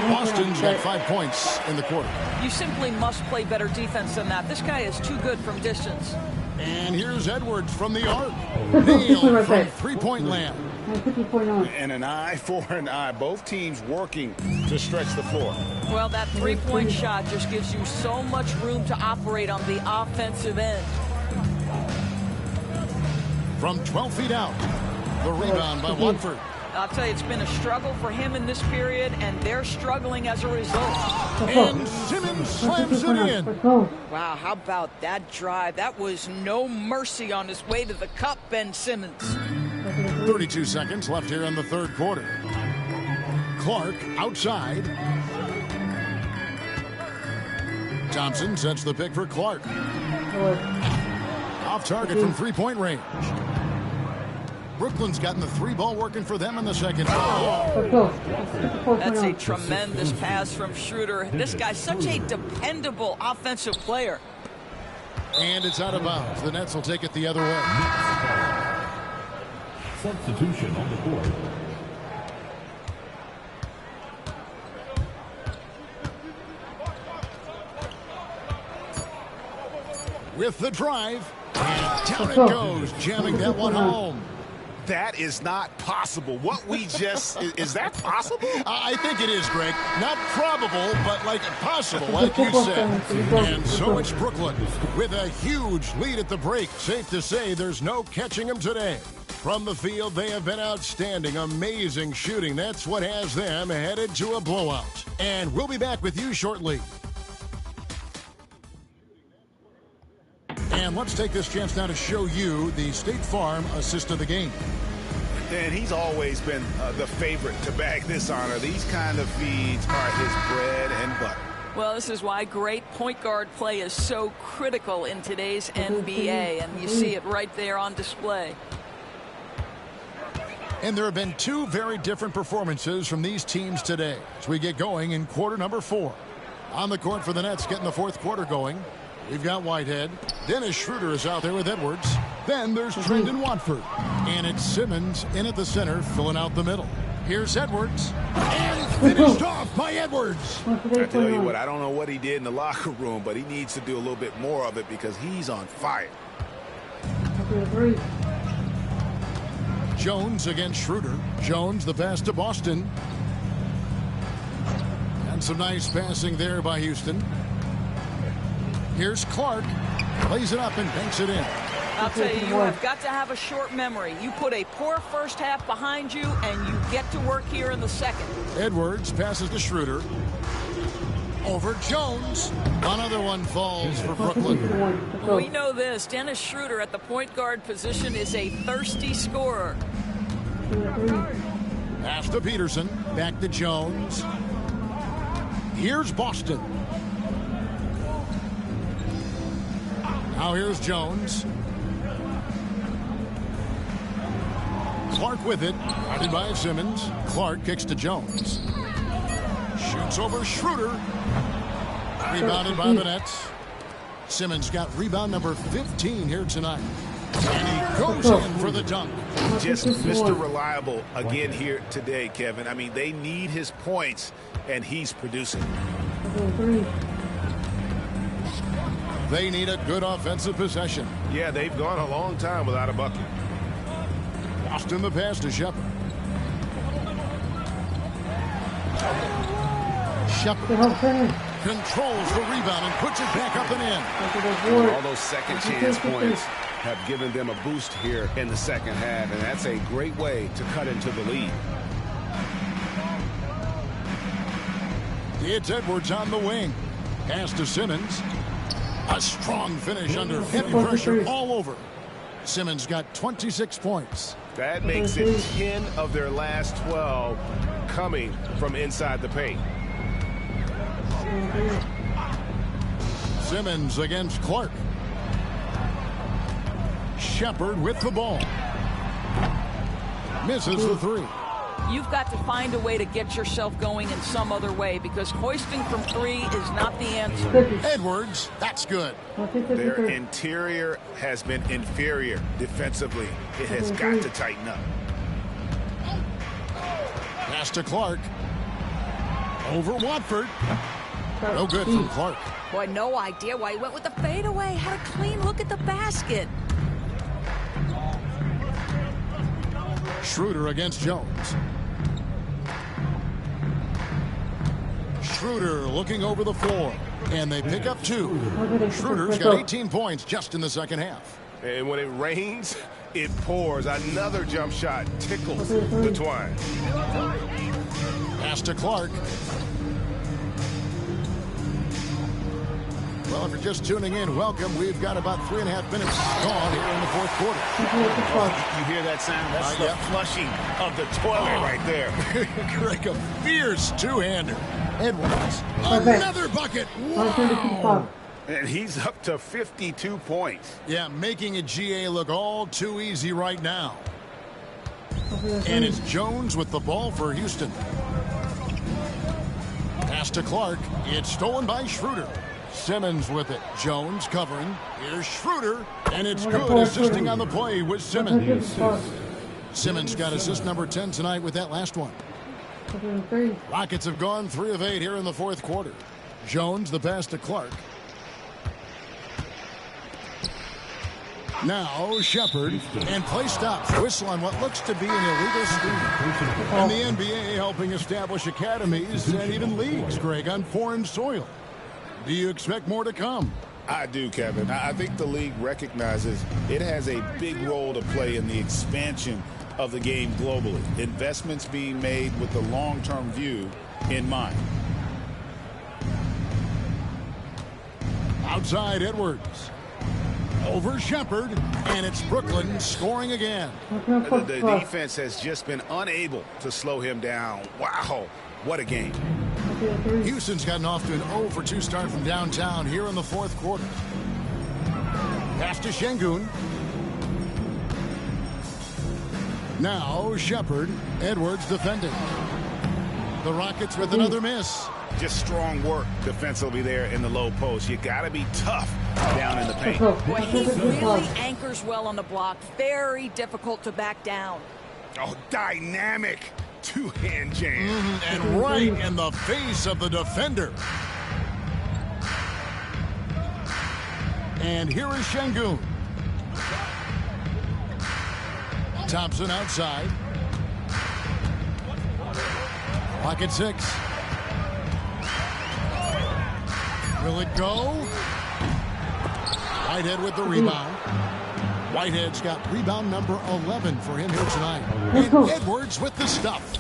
Boston's got 5 points in the quarter. You simply must play better defense than that. This guy is too good from distance. And here's Edwards from the arc. Nailed from three-point land. And an eye for an eye. Both teams working to stretch the floor. Well, that three-point shot just gives you so much room to operate on the offensive end. From 12 feet out, the rebound by Watford. I'll tell you, it's been a struggle for him in this period, and they're struggling as a result. And Simmons slams it in. Wow, how about that drive? That was no mercy on his way to the cup, Ben Simmons. 32 seconds left here in the third quarter. Clark outside. Thompson sets the pick for Clark. Off target from three-point range. Brooklyn's gotten the three ball working for them in the second. That's a tremendous pass from Schroeder. This guy's such a dependable offensive player. And it's out of bounds. The Nets will take it the other way. Substitution on the court. With the drive. And down it goes, jamming that one home. That is not possible. What we just, is that possible? I think it is, Greg. Not probable, but like possible, like you said. And so it's Brooklyn with a huge lead at the break. Safe to say there's no catching them today. From the field, they have been outstanding, amazing shooting. That's what has them headed to a blowout. And we'll be back with you shortly. And let's take this chance now to show you the State Farm assist of the game. And he's always been the favorite to bag this honor. These kind of feeds are his bread and butter. Well, this is why great point guard play is so critical in today's NBA, and you see it right there on display. And there have been two very different performances from these teams today as we get going in quarter number 4. On the court for the Nets, getting the fourth quarter going, we've got Whitehead. Dennis Schroeder is out there with Edwards. Then there's Trendon Watford. And it's Simmons in at the center, filling out the middle. Here's Edwards. And finished off by Edwards. I tell you what, I don't know what he did in the locker room, but he needs to do a little bit more of it because he's on fire. Jones against Schroeder. Jones, the pass to Boston. And some nice passing there by Houston. Here's Clark. Plays it up and banks it in. I'll tell you, you have got to have a short memory. You put a poor first half behind you, and you get to work here in the second. Edwards passes to Schroeder. Over Jones. Another one falls for Brooklyn. We know this. Dennis Schroeder at the point guard position is a thirsty scorer. Pass to Peterson. Back to Jones. Here's Boston. Now here's Jones. Clark with it. Guarded by Simmons. Clark kicks to Jones. Shoots over Schroeder. Rebounded by the Nets. Simmons got rebound number 15 here tonight. And he goes in for the dunk. Just Mr. Reliable again here today, Kevin. I mean, they need his points, and he's producing. They need a good offensive possession. Yeah, they've gone a long time without a bucket. Boston the pass to Shepard. Shepard controls the rebound and puts it back up and in. All those second chance points have given them a boost here in the second half, and that's a great way to cut into the lead. It's Edwards on the wing. Pass to Simmons. A strong finish under heavy pressure all over. Simmons got 26 points. That makes it 10 of their last 12 coming from inside the paint. Simmons against Clark. Shepard with the ball. Misses the three. You've got to find a way to get yourself going in some other way because hoisting from three is not the answer. Edwards, that's good. Their interior has been inferior defensively. It has got to tighten up. Pass to Clark. Over Watford. No good from Clark. Boy, no idea why he went with the fadeaway. Had a clean look at the basket. Schroeder against Jones. Schroeder looking over the floor. And they pick up two. Schroeder's got 18 points just in the second half. And when it rains, it pours. Another jump shot tickles the twine. Pass to Clark. Well, if you're just tuning in, welcome. We've got about 3.5 minutes gone here in the fourth quarter. You hear that sound? That's the flushing of the toilet right there. Greg, a fierce two-hander. Edwards, another bucket. Wow. And he's up to 52 points. Yeah, making a GA look all too easy right now. And it's Jones with the ball for Houston. Pass to Clark. It's stolen by Schroeder. Simmons with it. Jones covering. Here's Schroeder. And it's good, assisting on the play with Simmons. Simmons got assist number 10 tonight with that last one. Rockets have gone 3 of 8 here in the fourth quarter. Jones the pass to Clark. Now Shepard, and play stops. Whistle on what looks to be an illegal screen. And the NBA helping establish academies and even leagues, Greg, on foreign soil. Do you expect more to come? I do, Kevin. I think the league recognizes it has a big role to play in the expansion of the game globally. Investments being made with the long-term view in mind. Outside Edwards. Over Shepard, and it's Brooklyn scoring again. The defense has just been unable to slow him down. Wow, what a game. Houston's gotten off to an 0-for-2 start from downtown here in the fourth quarter. Pass to Şengün. Now Shepard. Edwards defending. The Rockets with another miss. Just strong work defensively there in the low post. You got to be tough down in the paint. Boy, he really anchors well on the block. Very difficult to back down. Oh, dynamic two-hand jam. And right in the face of the defender. And here is Şengün. Thompson outside. Pocket 6. Will it go? Whitehead with the rebound. Whitehead's got rebound number 11 for him here tonight. And Edwards with the stuff.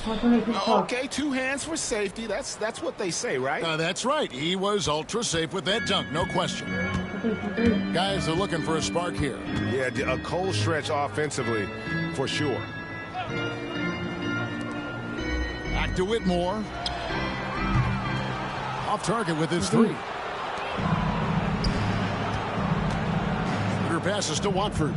Okay, 2 hands for safety. That's what they say, right? That's right. He was ultra safe with that dunk, no question. Guys are looking for a spark here. Yeah, a cold stretch offensively, for sure. Back to Whitmore. Off target with his 3. Passes to Watford.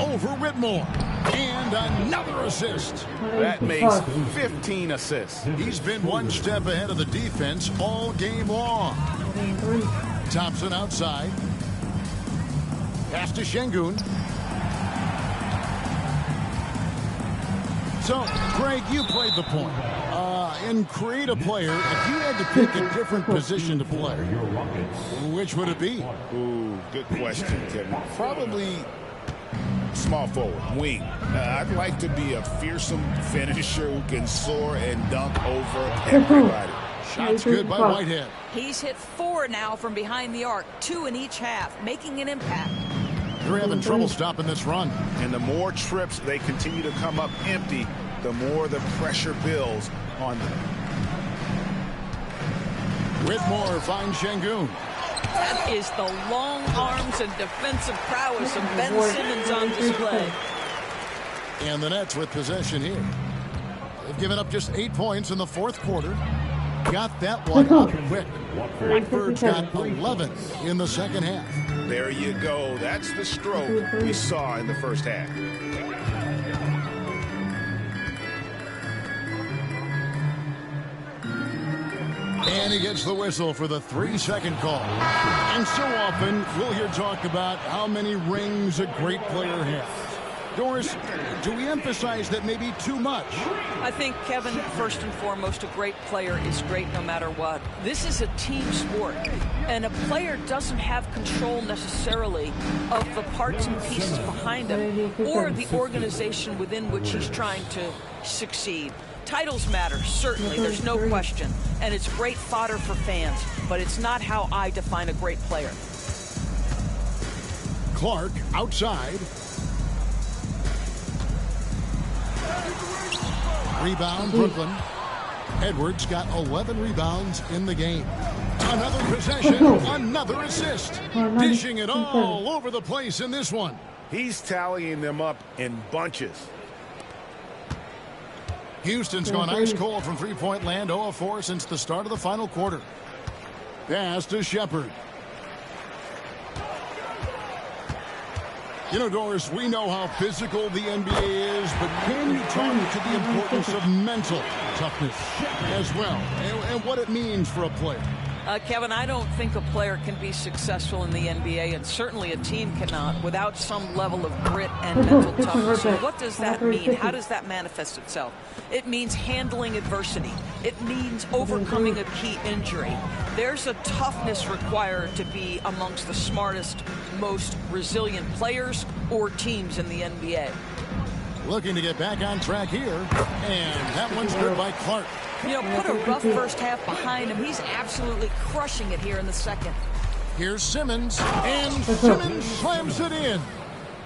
Over Whitmore. And another assist. That makes 15 assists. He's been one step ahead of the defense all game long. Thompson outside. Pass to Şengün. So, Greg, you played the point. In create a player, if you had to pick a different position to play, which would it be? Ooh, good question, Kevin. Probably small forward, wing. I'd like to be a fearsome finisher who can soar and dunk over everybody. Shots good by Whitehead. He's hit 4 now from behind the arc, 2 in each half, making an impact. They're having trouble stopping this run. And the more trips they continue to come up empty, the more the pressure builds on them. Whitmore finds Şengün. That is the long arms and defensive prowess of Ben Simmons on display. And the Nets with possession here. They've given up just 8 points in the fourth quarter. Got that one up quick. Watford's got 11 in the second half. There you go. That's the stroke we saw in the first half. And he gets the whistle for the 3-second call. And so often we'll hear talk about how many rings a great player has. Doris, do we emphasize that maybe too much? I think, Kevin, first and foremost, a great player is great no matter what. This is a team sport, and a player doesn't have control necessarily of the parts and pieces behind him or the organization within which he's trying to succeed. Titles matter, certainly, there's no question, and it's great fodder for fans, but it's not how I define a great player. Clark outside. Rebound, Brooklyn. Edwards got 11 rebounds in the game. Another possession, another assist. Dishing it all over the place in this one. He's tallying them up in bunches. Houston's gone ice cold from three-point land, 0-4 since the start of the final quarter. Pass to Shepard. You know, Doris, we know how physical the NBA is, but can you talk to the importance of mental toughness as well, and what it means for a player? Kevin, I don't think a player can be successful in the NBA, and certainly a team cannot, without some level of grit and mental toughness. So what does that mean? How does that manifest itself? It means handling adversity. It means overcoming a key injury. There's a toughness required to be amongst the smartest, most resilient players or teams in the NBA. Looking to get back on track here, and that one's good by Clark. You know, put a rough first half behind him. He's absolutely crushing it here in the second. Here's Simmons, and Simmons slams it in.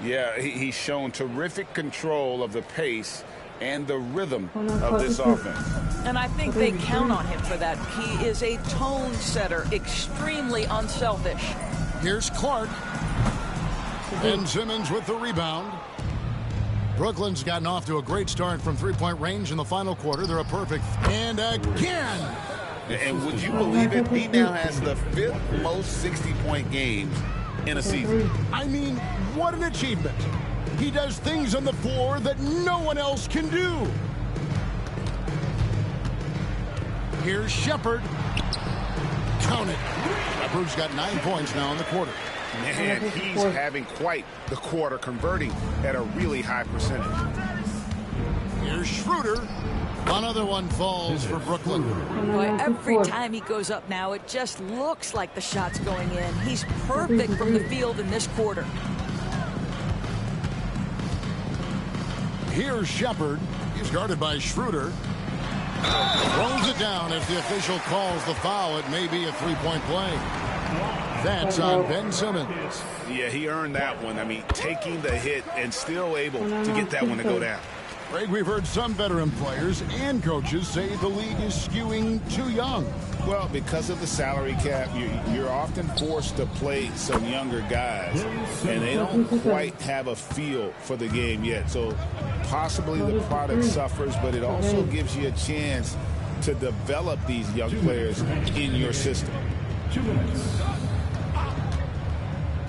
Yeah, he's shown terrific control of the pace and the rhythm of this offense. And I think they count on him for that. He is a tone setter, extremely unselfish. Here's Clark. And Simmons with the rebound. Brooklyn's gotten off to a great start from three-point range in the final quarter. They're a perfect. And again. And would you believe it? He now has the 5th most 60-point games in a season. I mean, what an achievement. He does things on the floor that no one else can do. Here's Shepard. Count it. Shepard's got 9 points now in the quarter. Man, he's having quite the quarter, converting at a really high percentage. Here's Schroeder. Another one falls for Brooklyn. Boy, every time he goes up now, it just looks like the shot's going in. He's perfect from the field in this quarter. Here's Shepard. He's guarded by Schroeder. Throws it down. If the official calls the foul, it may be a three-point play. That's on Ben Simmons. Yeah, he earned that one. I mean, taking the hit and still able to get that one to go down. Greg, we've heard some veteran players and coaches say the league is skewing too young. Well, because of the salary cap, you're often forced to play some younger guys, and they don't quite have a feel for the game yet. So possibly the product suffers, but it also gives you a chance to develop these young players in your system.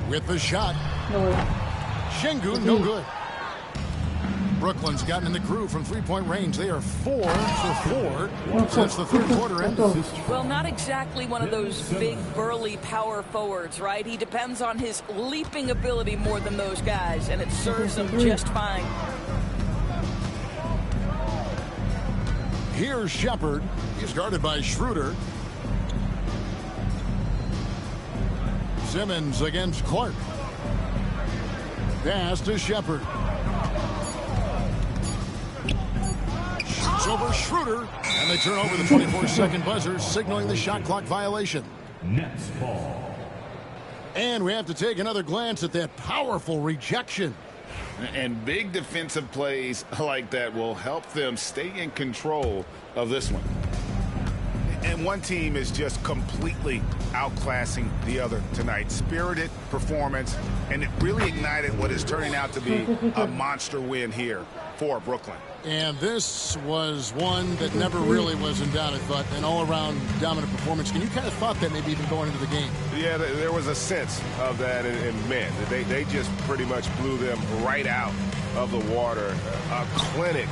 With the shot. Şengün, no good. Brooklyn's gotten in the groove from three-point range. They are 4 for 4 since the third quarter ended. Well, not exactly one of those big, burly power forwards, right? He depends on his leaping ability more than those guys, and it serves him just fine. Here's Shepard. He's guarded by Schroeder. Simmons against Clark. Pass to Shepard. Shoots over Schroeder, and they turn over the 24-second buzzer, signaling the shot clock violation. Next ball. And we have to take another glance at that powerful rejection. And big defensive plays like that will help them stay in control of this one. And one team is just completely outclassing the other tonight. Spirited performance, and it really ignited what is turning out to be a monster win here for Brooklyn. And this was one that never really was in doubt, I thought, an all-around dominant performance. Can you kind of thought that maybe even going into the game? Yeah, there was a sense of that, and man, they just pretty much blew them right out of the water. A clinic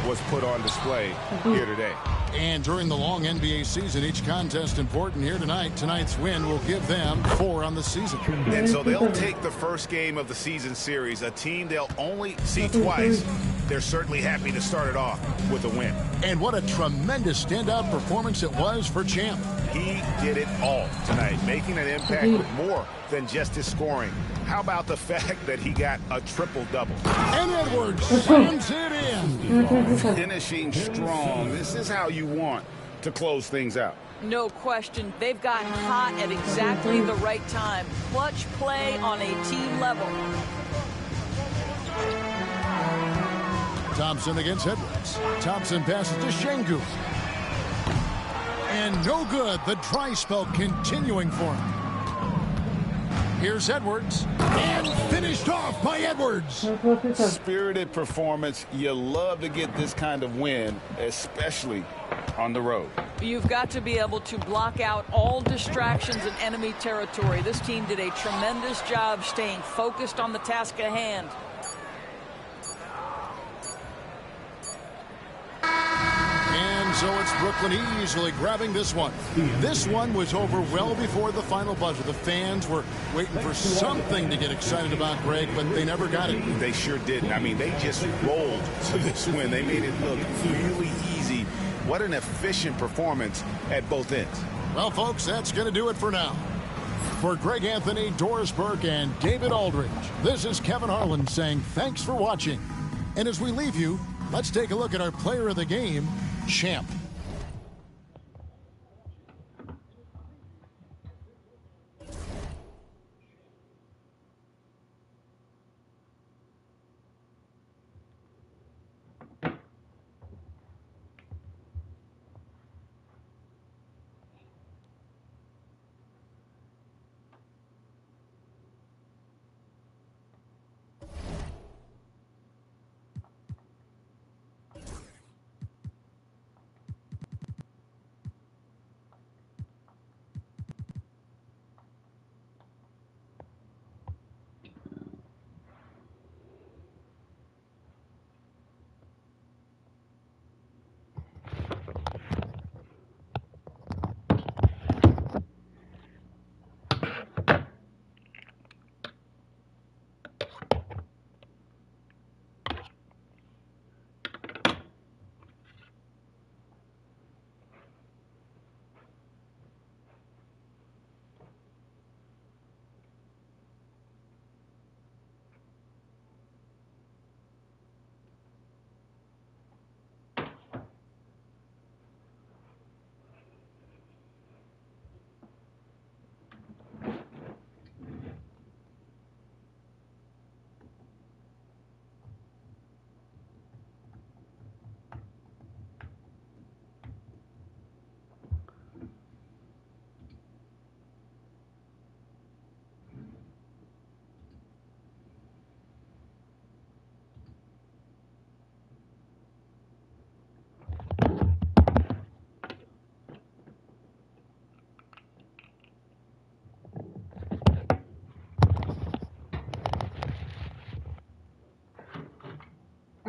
was put on display here today. And during the long NBA season, each contest important here tonight. Tonight's win will give them 4 on the season. And so they'll take the first game of the season series, a team they'll only see twice. They're certainly happy to start it off with a win. And what a tremendous standout performance it was for Champ. He did it all tonight, making an impact with more than just his scoring. How about the fact that he got a triple-double? And Edwards slams it in. Finishing strong. This is how you want to close things out. No question. They've got hot at exactly the right time. Clutch play on a team level. Thompson against Edwards. Thompson passes to Şengün. And no good. The dry spell continuing for him. Here's Edwards. And finished off by Edwards. Spirited performance. You love to get this kind of win, especially on the road. You've got to be able to block out all distractions in enemy territory. This team did a tremendous job staying focused on the task at hand. And so it's Brooklyn easily grabbing this one. This one was over well before the final buzzer. The fans were waiting for something to get excited about, Greg, but they never got it. They sure didn't. I mean, they just rolled to this win. They made it look really easy. What an efficient performance at both ends. Well, folks, that's going to do it for now. For Greg Anthony, Doris Burke, and David Aldridge, this is Kevin Harlan saying thanks for watching. And as we leave you, let's take a look at our player of the game, Champ.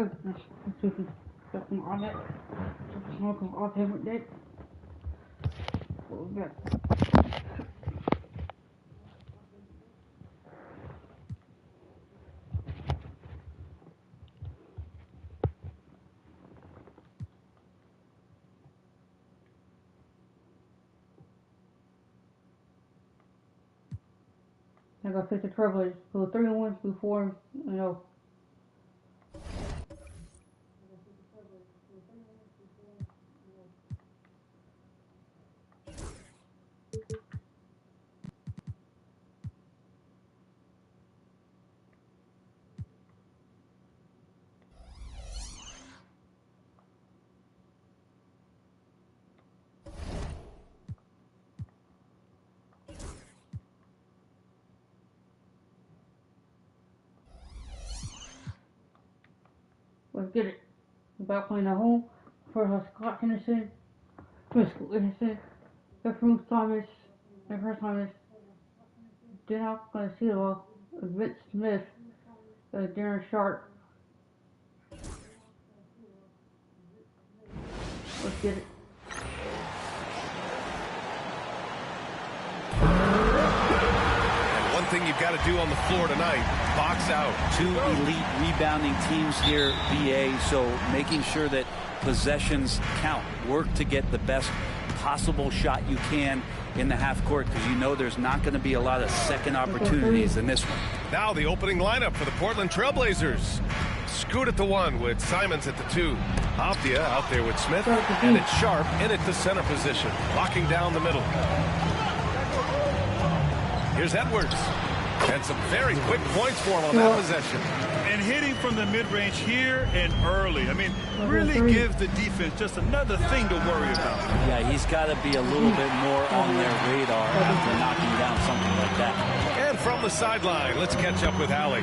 On it. Smoke off him with that. What was that? I got 50 Trailblazers. So 3-1 before, you know. Let's get it. About playing at home. First Scott Henderson. First Henderson. Bruce Thomas. And first Thomas. Then I'm gonna see Vince Smith. Darren Sharp. Let's get it. And one thing you've got to do on the floor tonight, box out. Two elite rebounding teams here, BA, so making sure that possessions count. Work to get the best possible shot you can in the half court, because you know there's not going to be a lot of second opportunities in this one. Now the opening lineup for the Portland Trailblazers. Scoot at the 1 with Simons at the 2. Aptia out there with Smith, and it's Sharp in at the center position, locking down the middle. Here's Edwards, and some very quick points for him on that possession. And hitting from the mid-range here and early. I mean, really gives the defense just another thing to worry about. Yeah, he's got to be a little bit more on their radar after knocking down something like that. And from the sideline, let's catch up with Allie.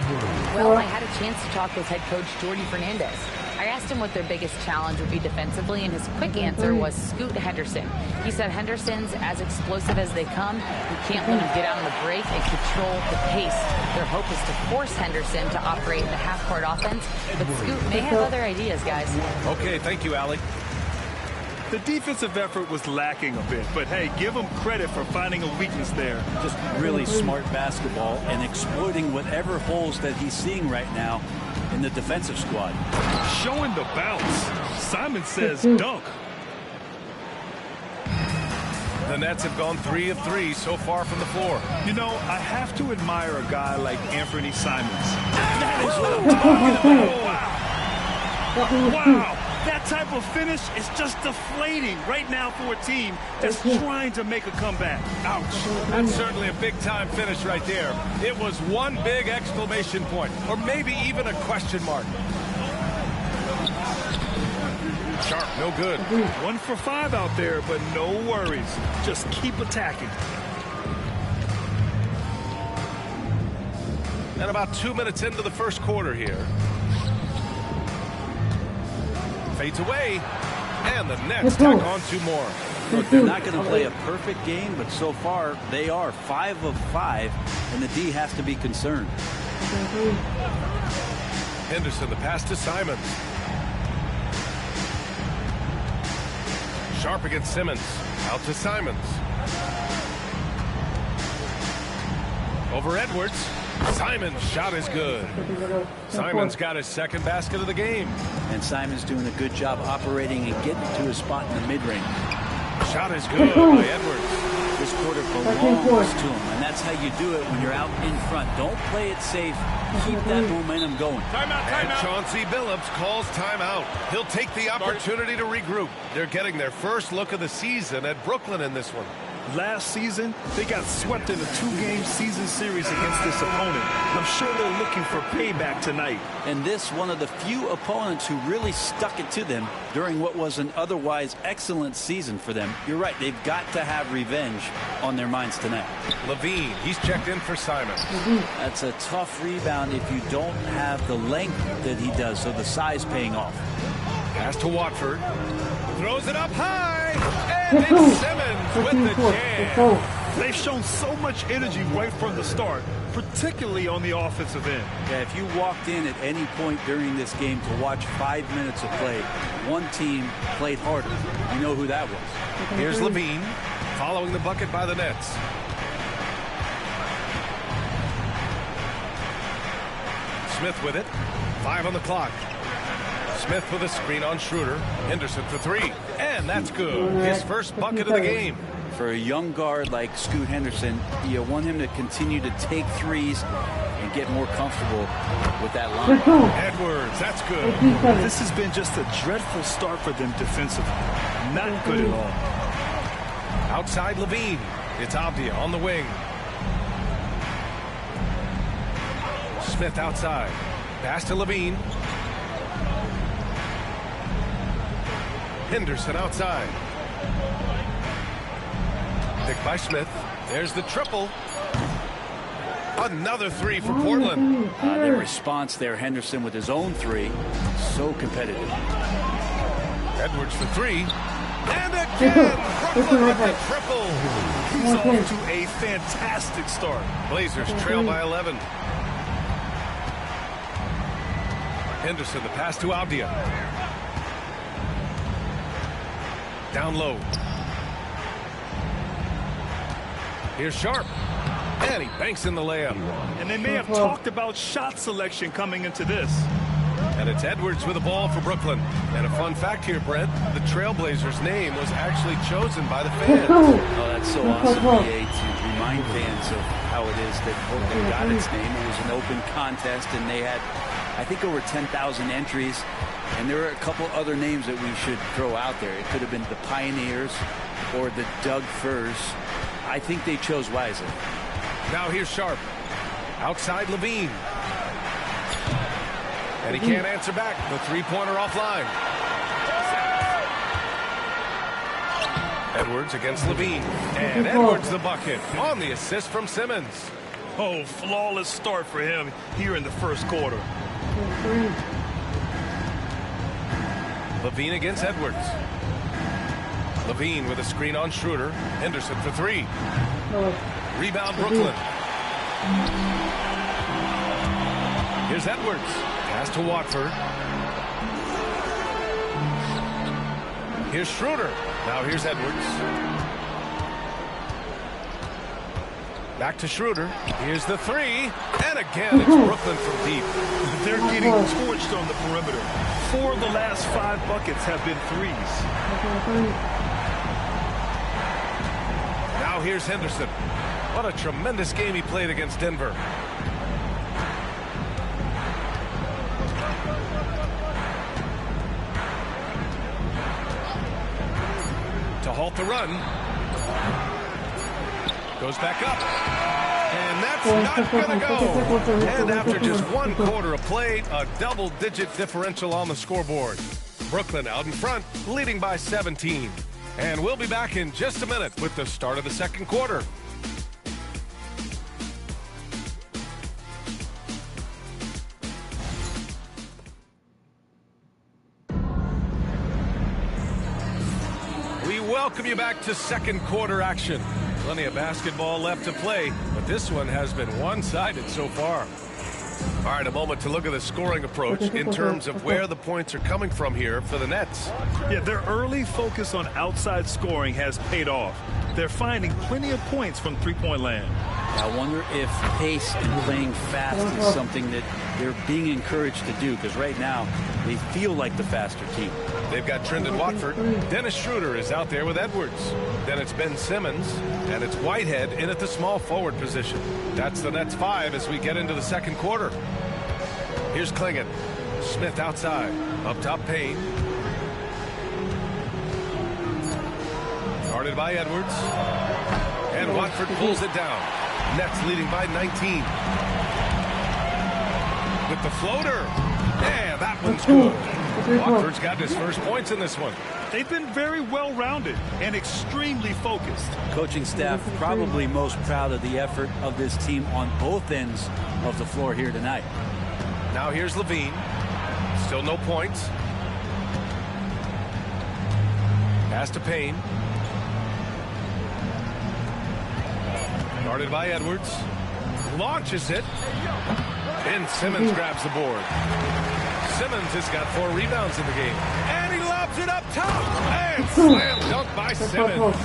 Well, I had a chance to talk with head coach Jordy Fernandez. I asked him what their biggest challenge would be defensively, and his quick answer was Scoot Henderson. He said Henderson's as explosive as they come. You can't let him get out on the break and control the pace. Their hope is to force Henderson to operate the half-court offense, but Scoot may have other ideas, guys. Okay, thank you, Allie. The defensive effort was lacking a bit, but hey, give him credit for finding a weakness there. Just really smart basketball and exploiting whatever holes that he's seeing right now in the defensive squad. Showing the bounce. Simon says dunk. The Nets have gone 3 of 3 so far from the floor. You know, I have to admire a guy like Anthony Simons. That is what I'm talking about. Wow. That type of finish is just deflating right now for a team that's trying to make a comeback. Ouch. That's certainly a big-time finish right there. It was one big exclamation point, or maybe even a question mark. Sharp, no good. 1 for 5 out there, but no worries. Just keep attacking. And about 2 minutes into the first quarter here. Fades away, and the Nets tack on 2 more. Look, they're not going to play a perfect game, but so far they are 5 of 5, and the D has to be concerned. Henderson, the pass to Simons. Sharp against Simmons. Out to Simons. Over Edwards. Simon's shot is good. Simons got his second basket of the game. And Simon's doing a good job operating and getting to his spot in the mid-range. Shot is good by Edwards. This quarter belongs to him, and that's how you do it when you're out in front. Don't play it safe. Keep that momentum going. And Chauncey Billups calls timeout. He'll take the opportunity to regroup. They're getting their first look of the season at Brooklyn in this one. Last season, they got swept in a 2-game season series against this opponent. I'm sure they're looking for payback tonight. And this one of the few opponents who really stuck it to them during what was an otherwise excellent season for them. You're right, they've got to have revenge on their minds tonight. Levine, he's checked in for Simons. That's a tough rebound if you don't have the length that he does, so the size paying off. Pass to Watford. Throws it up high. And it's Simmons with the jam. They've shown so much energy right from the start, particularly on the offensive end. Yeah, if you walked in at any point during this game to watch 5 minutes of play, one team played harder. You know who that was. Here's Levine following the bucket by the Nets. Smith with it. 5 on the clock. Smith with a screen on Schroeder. Henderson for 3. And that's good. His first bucket of the game. For a young guard like Scoot Henderson, you want him to continue to take threes and get more comfortable with that line. Edwards, that's good. This has been just a dreadful start for them defensively. Not good at all. Outside Levine. It's Abdia on the wing. Smith outside. Pass to Levine. Henderson outside. Pick by Smith. There's the triple. Another 3 for Portland. Their response there, Henderson with his own 3. So competitive. Edwards for 3. And again, Brooklyn with the triple. He's off to a fantastic start. Blazers trail by 11. Henderson, the pass to Abdia. Down low. Here's Sharp. And he banks in the layup. And they may have talked about shot selection coming into this. And it's Edwards with the ball for Brooklyn. And a fun fact here, Brett, the Trailblazers' name was actually chosen by the fans. Oh, that's so awesome, BA, to remind fans of how it is that Portland got its name. It was an open contest, and they had, I think, over 10,000 entries. And there are a couple other names that we should throw out there. It could have been the Pioneers or the Doug Furs. I think they chose wisely. Now here's Sharp. Outside Levine. And he can't answer back. The three-pointer offline. Edwards against Levine. And Edwards the bucket on the assist from Simmons. Oh, flawless start for him here in the first quarter. Levine against Edwards. Levine with a screen on Schroeder. Henderson for 3. Rebound Brooklyn. Here's Edwards. Pass to Watford. Here's Schroeder. Now here's Edwards. Back to Schroeder. Here's the 3. And again, it's Brooklyn from deep. They're getting torched on the perimeter. 4 of the last 5 buckets have been threes. Now here's Henderson. What a tremendous game he played against Denver. To halt the run. Goes back up. And that's not going to go. And after just 1 quarter of play, a double-digit differential on the scoreboard. Brooklyn out in front, leading by 17. And we'll be back in just a minute with the start of the second quarter. We welcome you back to second quarter action. Plenty of basketball left to play, but this one has been one-sided so far. All right, a moment to look at the scoring approach in terms of where the points are coming from here for the Nets. Yeah, their early focus on outside scoring has paid off. They're finding plenty of points from three-point land. I wonder if pace and playing fast is something that they're being encouraged to do, because right now they feel like the faster team. They've got Trendon Watford. Dennis Schroeder is out there with Edwards. Then it's Ben Simmons, and it's Whitehead in at the small forward position. That's the Nets 5 as we get into the second quarter. Here's Klingon. Smith outside. Up top, Payne. Guarded by Edwards. And Watford pulls it down. Nets leading by 19. With the floater. Yeah, that one's good. Watford's got his first points in this one. They've been very well-rounded and extremely focused. Coaching staff probably most proud of the effort of this team on both ends of the floor here tonight. Now here's Levine. Still no points. Pass to Payne. Guarded by Edwards. launches it. Ben Simmons grabs the board. Simmons has got 4 rebounds in the game. And he lobs it up top. And slam dunk by Simmons.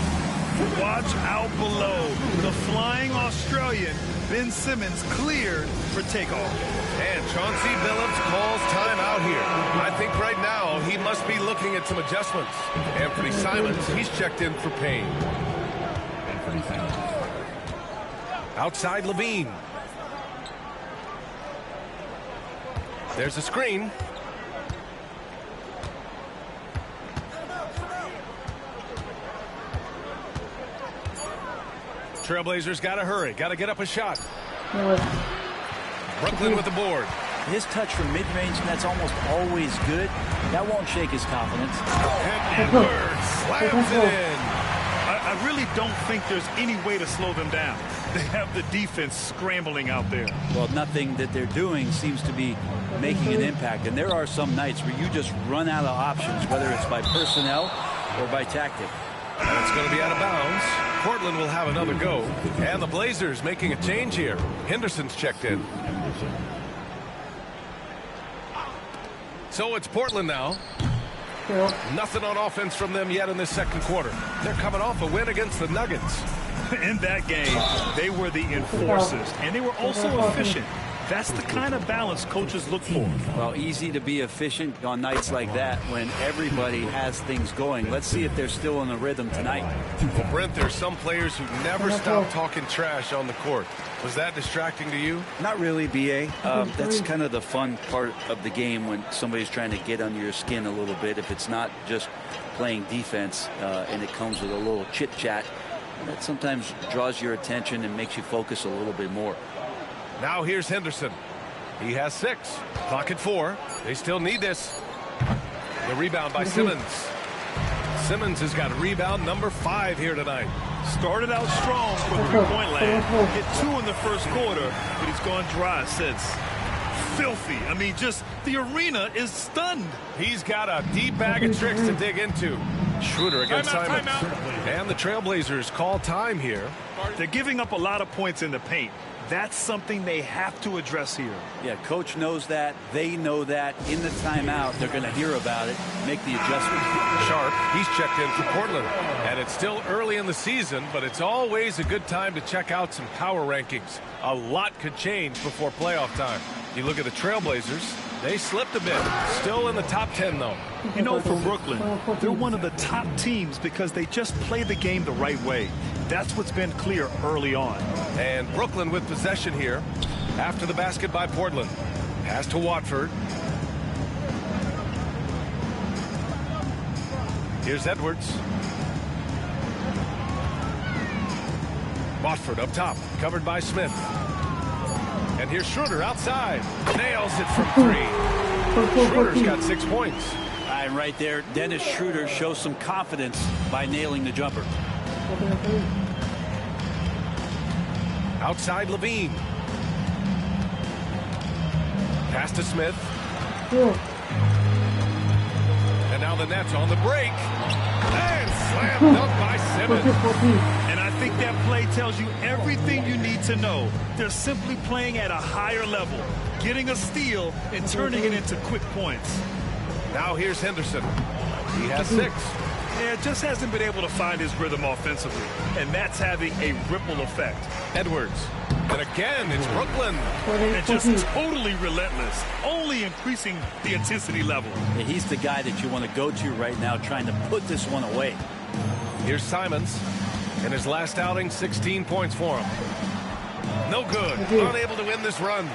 Watch out below. The flying Australian, Ben Simmons, cleared for takeoff. And Chauncey Billups calls timeout here. I think right now he must be looking at some adjustments. Anthony Simons, he's checked in for Payne. Outside Levine. There's a screen. Trailblazers got to hurry. Got to get up a shot. Brooklyn with the board. His touch from mid-range, that's almost always good. That won't shake his confidence. And Edwards slams it in. I really don't think there's any way to slow them down. They have the defense scrambling out there. Well, nothing that they're doing seems to be making an impact. And there are some nights where you just run out of options, whether it's by personnel or by tactic. That's going to be out of bounds. Portland will have another go. And the Blazers making a change here. Henderson's checked in. So it's Portland now. Nothing on offense from them yet in this second quarter. They're coming off a win against the Nuggets. In that game, they were the enforcers, and they were also efficient. That's the kind of balance coaches look for. Well, easy to be efficient on nights like that when everybody has things going. Let's see if they're still in the rhythm tonight. Well, Brent, there's some players who never stop talking trash on the court. Was that distracting to you? Not really, B.A. That's kind of the fun part of the game when somebody's trying to get under your skin a little bit. If it's not just playing defense and it comes with a little chit-chat, that sometimes draws your attention and makes you focus a little bit more. Now here's Henderson. He has 6. Clock at 4. They still need this. The rebound by Simmons. Simmons has got rebound number 5 here tonight. Started out strong for the three-point land. Hit 2 in the first quarter, but he's gone dry since. Filthy. I mean, just the arena is stunned. He's got a deep bag of tricks to dig into. Schroeder against Simons. And the Trailblazers call time here. They're giving up a lot of points in the paint. That's something they have to address here. Yeah, coach knows that. They know that. In the timeout, they're going to hear about it, make the adjustment. Sharp, he's checked in for Portland. And it's still early in the season, but it's always a good time to check out some power rankings. A lot could change before playoff time. You look at the Trailblazers, they slipped a bit. Still in the top 10, though. You know, for Brooklyn, they're one of the top teams because they just play the game the right way. That's what's been clear early on. And Brooklyn with possession here after the basket by Portland. Pass to Watford. Here's Edwards. Watford up top, covered by Smith. And here's Schroeder outside. Nails it from 3. Schroeder's got 6 points. And right there, Dennis Schroeder shows some confidence by nailing the jumper. Outside Levine. Pass to Smith. And now the Nets on the break. And slam dunk by Simmons. And I think that play tells you everything you need to know. They're simply playing at a higher level, getting a steal and turning it into quick points. Now here's Henderson. He has 6. Yeah, just hasn't been able to find his rhythm offensively, and that's having a ripple effect. Edwards. And again, it's Brooklyn. And just totally relentless, only increasing the intensity level. Yeah, he's the guy that you want to go to right now, trying to put this one away. Here's Simons. In his last outing, 16 points for him. No good. Unable to win this run.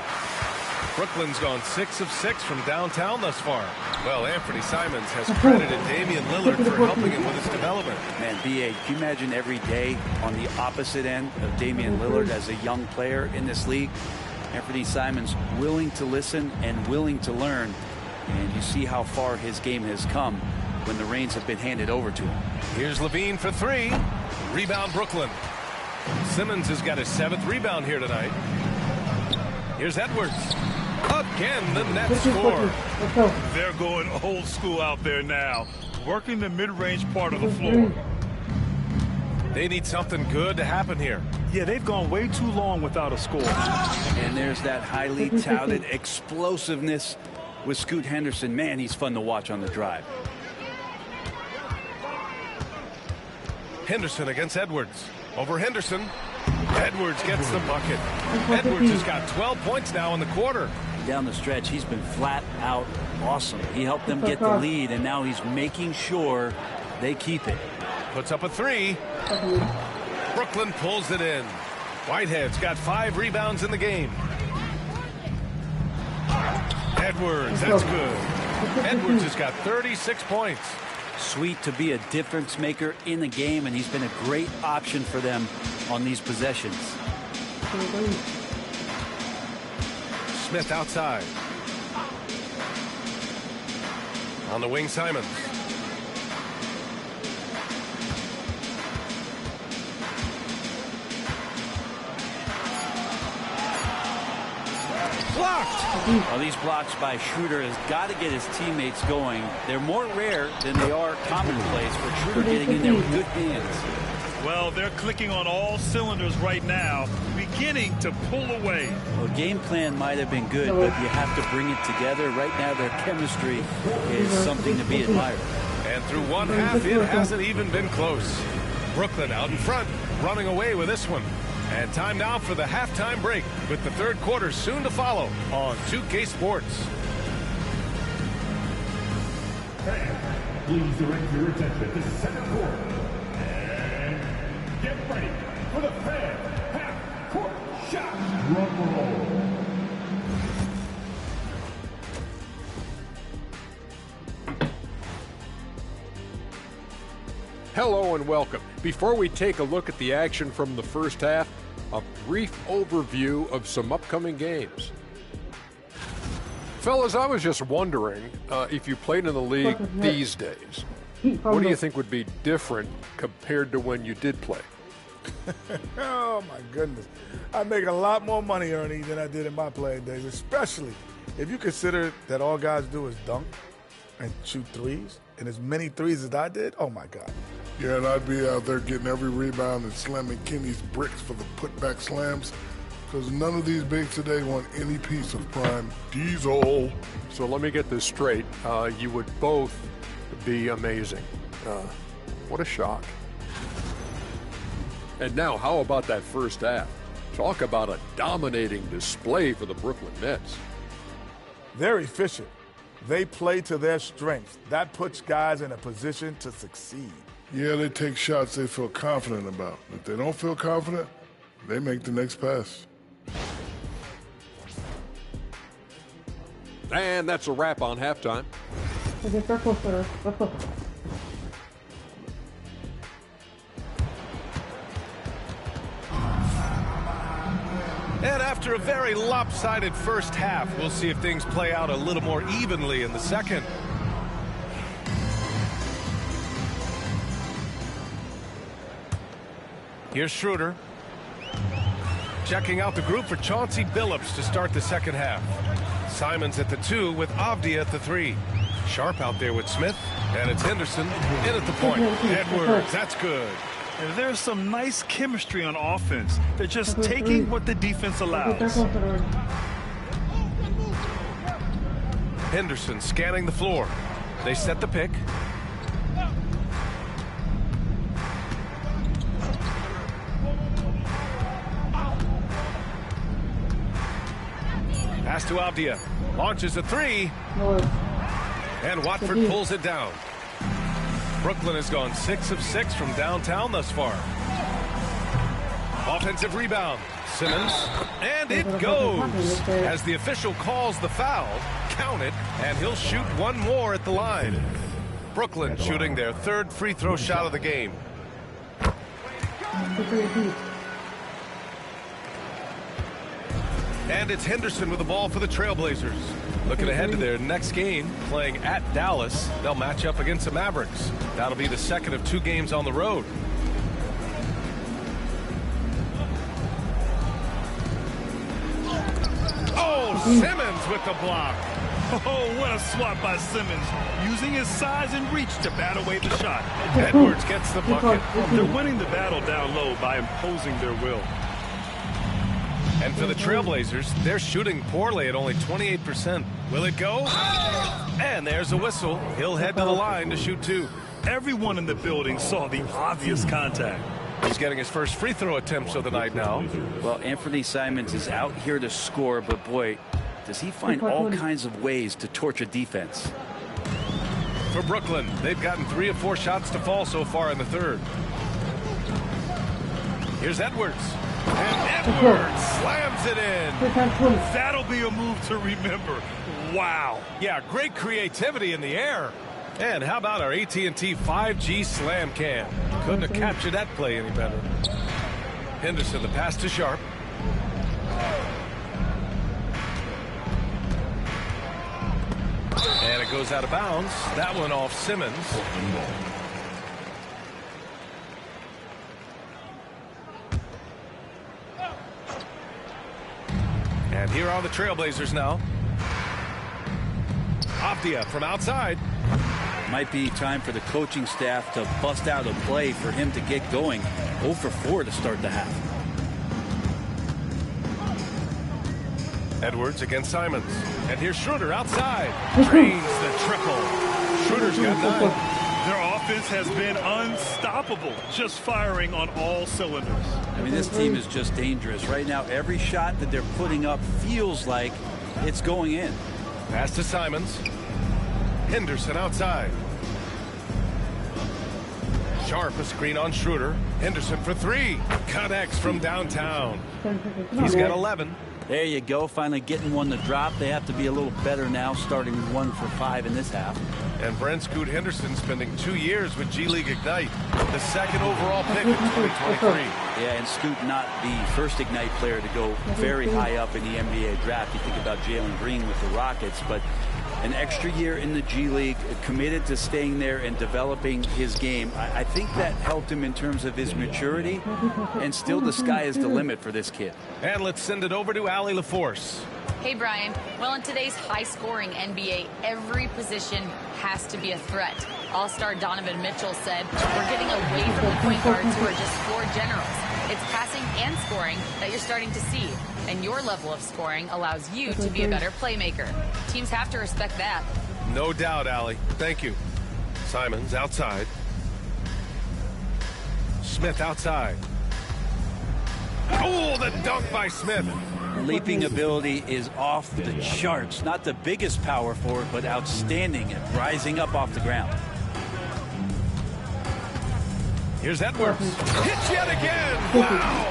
Brooklyn's gone 6 of 6 from downtown thus far. Well, Anthony Simons has credited Damian Lillard for helping him with his development. Man, B.A., can you imagine every day on the opposite end of Damian Lillard as a young player in this league? Anthony Simons willing to listen and willing to learn. And you see how far his game has come when the reins have been handed over to him. Here's Levine for 3. Rebound Brooklyn. Simmons has got his 7th rebound here tonight. Here's Edwards. Again, the Nets score. They're going old school out there now, working the mid-range part of the floor. They need something good to happen here. Yeah, they've gone way too long without a score. And there's that highly touted explosiveness with Scoot Henderson. Man, he's fun to watch on the drive. Henderson against Edwards. Over Henderson. Edwards gets the bucket. Edwards has got 12 points now in the quarter. Down the stretch, he's been flat out awesome. He helped them get the lead, and now he's making sure they keep it. Puts up a three. Brooklyn pulls it in. Whitehead's got 5 rebounds in the game. Edwards, that's good. Edwards has got 36 points. Sweet to be a difference maker in the game, and he's been a great option for them on these possessions. Smith outside. On the wing, Simons. Blocked. Well, these blocks by Schroeder has got to get his teammates going. They're more rare than they are commonplace, but Schroeder getting in there with good hands. Well, they're clicking on all cylinders right now, beginning to pull away. Well, game plan might have been good, but you have to bring it together. Right now, their chemistry is something to be admired. And through one half, it hasn't even been close. Brooklyn out in front, running away with this one. And time now for the halftime break, with the third quarter soon to follow on 2K Sports. Please direct your attention to center court. And get ready for the fan half-court shot. Drum roll. Hello and welcome. Before we take a look at the action from the first half, a brief overview of some upcoming games. Fellas, I was just wondering if you played in the league these days, what do you think would be different compared to when you did play? Oh, my goodness. I make a lot more money, Ernie, than I did in my playing days, especially if you consider that all guys do is dunk and shoot threes, and as many threes as I did, oh, my God. Yeah, and I'd be out there getting every rebound and slamming Kenny's bricks for the putback slams, because none of these bigs today want any piece of prime diesel. So let me get this straight. You would both be amazing. What a shock. And now, how about that first half? Talk about a dominating display for the Brooklyn Nets. They're efficient. They play to their strengths. That puts guys in a position to succeed. Yeah, they take shots they feel confident about. If they don't feel confident, they make the next pass. And that's a wrap on halftime. And after a very lopsided first half, we'll see if things play out a little more evenly in the second. Here's Schroeder. Checking out the group for Chauncey Billups to start the second half. Simons at the 2 with Avdia at the 3. Sharp out there with Smith. And it's Henderson in at the point. Edwards, that's good. And there's some nice chemistry on offense. They're just taking what the defense allows. Henderson scanning the floor. They set the pick. Pass to Avdia. Launches a 3. And Watford pulls it down. Brooklyn has gone 6 of 6 from downtown thus far. Offensive rebound. Simmons. And it goes. As the official calls the foul, count it, and he'll shoot one more at the line. Brooklyn shooting their third free throw shot of the game. And it's Henderson with the ball for the Trailblazers. Looking ahead to their next game, playing at Dallas. They'll match up against the Mavericks. That'll be the second of 2 games on the road. Oh, Simmons with the block. Oh, what a swat by Simmons, using his size and reach to bat away the shot. Edwards gets the bucket. They're winning the battle down low by imposing their will. And for the Trailblazers, they're shooting poorly at only 28%. Will it go? And there's a whistle. He'll head to the line to shoot 2. Everyone in the building saw the obvious contact. He's getting his first free throw attempts of the night now. Well, Anthony Simons is out here to score, but boy, does he find all kinds of ways to torch a defense. For Brooklyn, they've gotten 3 of 4 shots to fall so far in the third. Here's Edwards. And Edwards slams it in. That'll be a move to remember. Wow. Yeah, great creativity in the air. And how about our AT&T 5G slam cam? Couldn't have captured that play any better. Henderson, the pass to Sharp. And it goes out of bounds. That one off Simmons. And here are the Trailblazers now. Avdia from outside. Might be time for the coaching staff to bust out a play for him to get going. 0 for 4 to start the half. Edwards against Simons. And here's Schroeder outside. Drains the triple. Schroeder's got 9. Their offense has been unstoppable, just firing on all cylinders. I mean, this team is just dangerous. Right now, every shot that they're putting up feels like it's going in. Pass to Simons. Henderson outside. Sharp, a screen on Schroeder. Henderson for 3. Connects from downtown. He's got 11. There you go. Finally getting one to drop. They have to be a little better now, starting 1 for 5 in this half. And Brent Scoot Henderson spending 2 years with G League Ignite, the 2nd overall pick in 2023. Yeah, and Scoot not the first Ignite player to go very high up in the NBA draft. You think about Jalen Green with the Rockets, but an extra year in the G League, committed to staying there and developing his game. I think that helped him in terms of his maturity, and still the sky is the limit for this kid. And let's send it over to Allie LaForce. Hey, Brian. Well, in today's high-scoring NBA, every position has to be a threat. All-star Donovan Mitchell said, "We're getting away from the point guards who are just floor generals. It's passing and scoring that you're starting to see, and your level of scoring allows you to be a better playmaker. Teams have to respect that." No doubt, Allie. Thank you. Simons outside. Smith outside. Oh, the dunk by Smith. Leaping ability is off the charts. Not the biggest power forward, but outstanding at rising up off the ground. Here's Edwards. Hits yet again. Wow.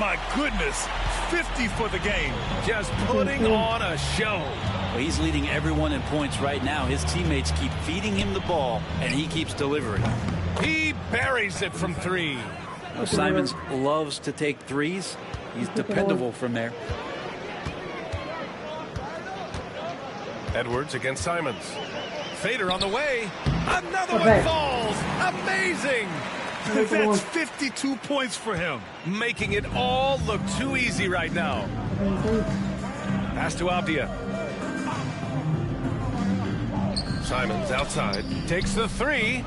My goodness. 50 for the game. Just putting on a show. Well, he's leading everyone in points right now. His teammates keep feeding him the ball, and he keeps delivering. He buries it from 3. Well, Simons loves to take threes. He's dependable from there. Edwards against Simons. Fader on the way. Another one falls. Amazing. That's 52 points for him. Making it all look too easy right now. Pass to Avdia. Simons outside. Takes the 3.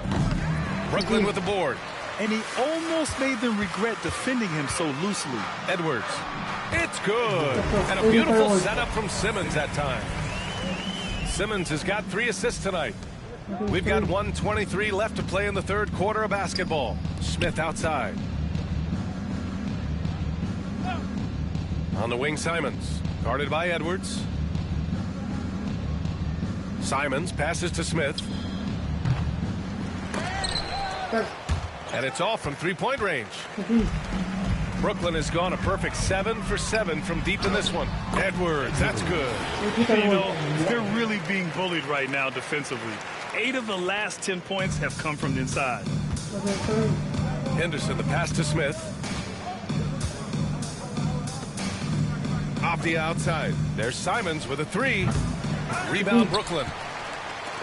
Brooklyn with the board. And he almost made them regret defending him so loosely. Edwards. It's good. And a beautiful setup from Simmons that time. Simmons has got 3 assists tonight. We've got 1:23 left to play in the third quarter of basketball. Smith outside. On the wing, Simons. Guarded by Edwards. Simons passes to Smith. And it's all from 3-point range. Brooklyn has gone a perfect 7 for 7 from deep in this one. Edwards, that's good. You know, they're really being bullied right now defensively. 8 of the last 10 points have come from the inside. Henderson, the pass to Smith. Avdia outside. There's Simons with a 3. Rebound Brooklyn.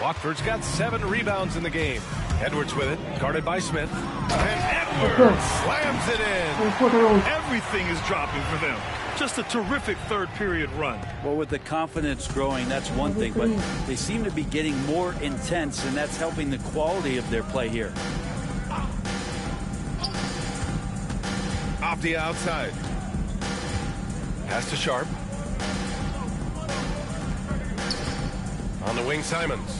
Watford's got 7 rebounds in the game. Edwards with it, guarded by Smith. And Edwards slams it in. Everything is dropping for them. Just a terrific third period run. Well, with the confidence growing, that's one thing, but they seem to be getting more intense, and that's helping the quality of their play here. Off the outside. Pass to Sharp. On the wing, Simons.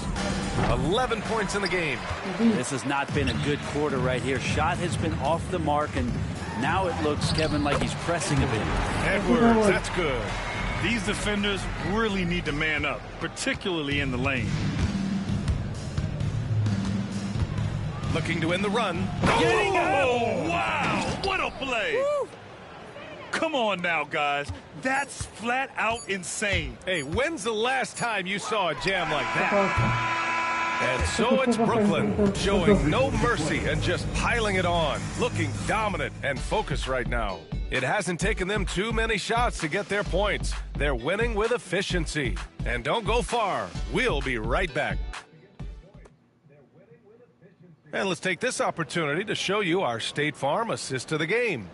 11 points in the game. This has not been a good quarter right here. Shot has been off the mark, and now it looks, Kevin, like he's pressing a bit. Edwards, that's good. These defenders really need to man up, particularly in the lane. Looking to end the run. Oh, wow. What a play. Woo. Come on now, guys. That's flat out insane. Hey, when's the last time you saw a jam like that? And so it's Brooklyn showing no mercy and just piling it on, looking dominant and focused right now. It hasn't taken them too many shots to get their points. They're winning with efficiency. And don't go far. We'll be right back. And let's take this opportunity to show you our State Farm assist to the game.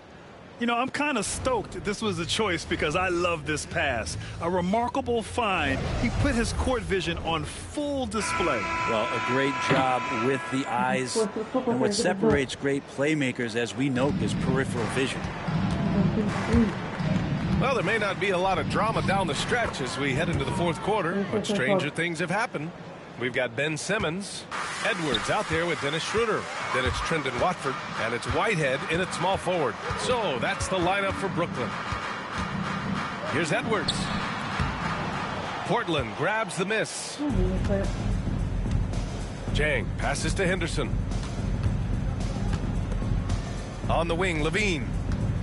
You know, I'm kind of stoked this was a choice because I love this pass. A remarkable find. He put his court vision on full display. Well, a great job with the eyes. And what separates great playmakers, as we note, is peripheral vision. Well, there may not be a lot of drama down the stretch as we head into the fourth quarter, but stranger things have happened. We've got Ben Simmons, Edwards out there with Dennis Schroeder. Then it's Trendon Watford, and it's Whitehead in at small forward. So that's the lineup for Brooklyn. Here's Edwards. Portland grabs the miss. Jang passes to Henderson. On the wing, Levine.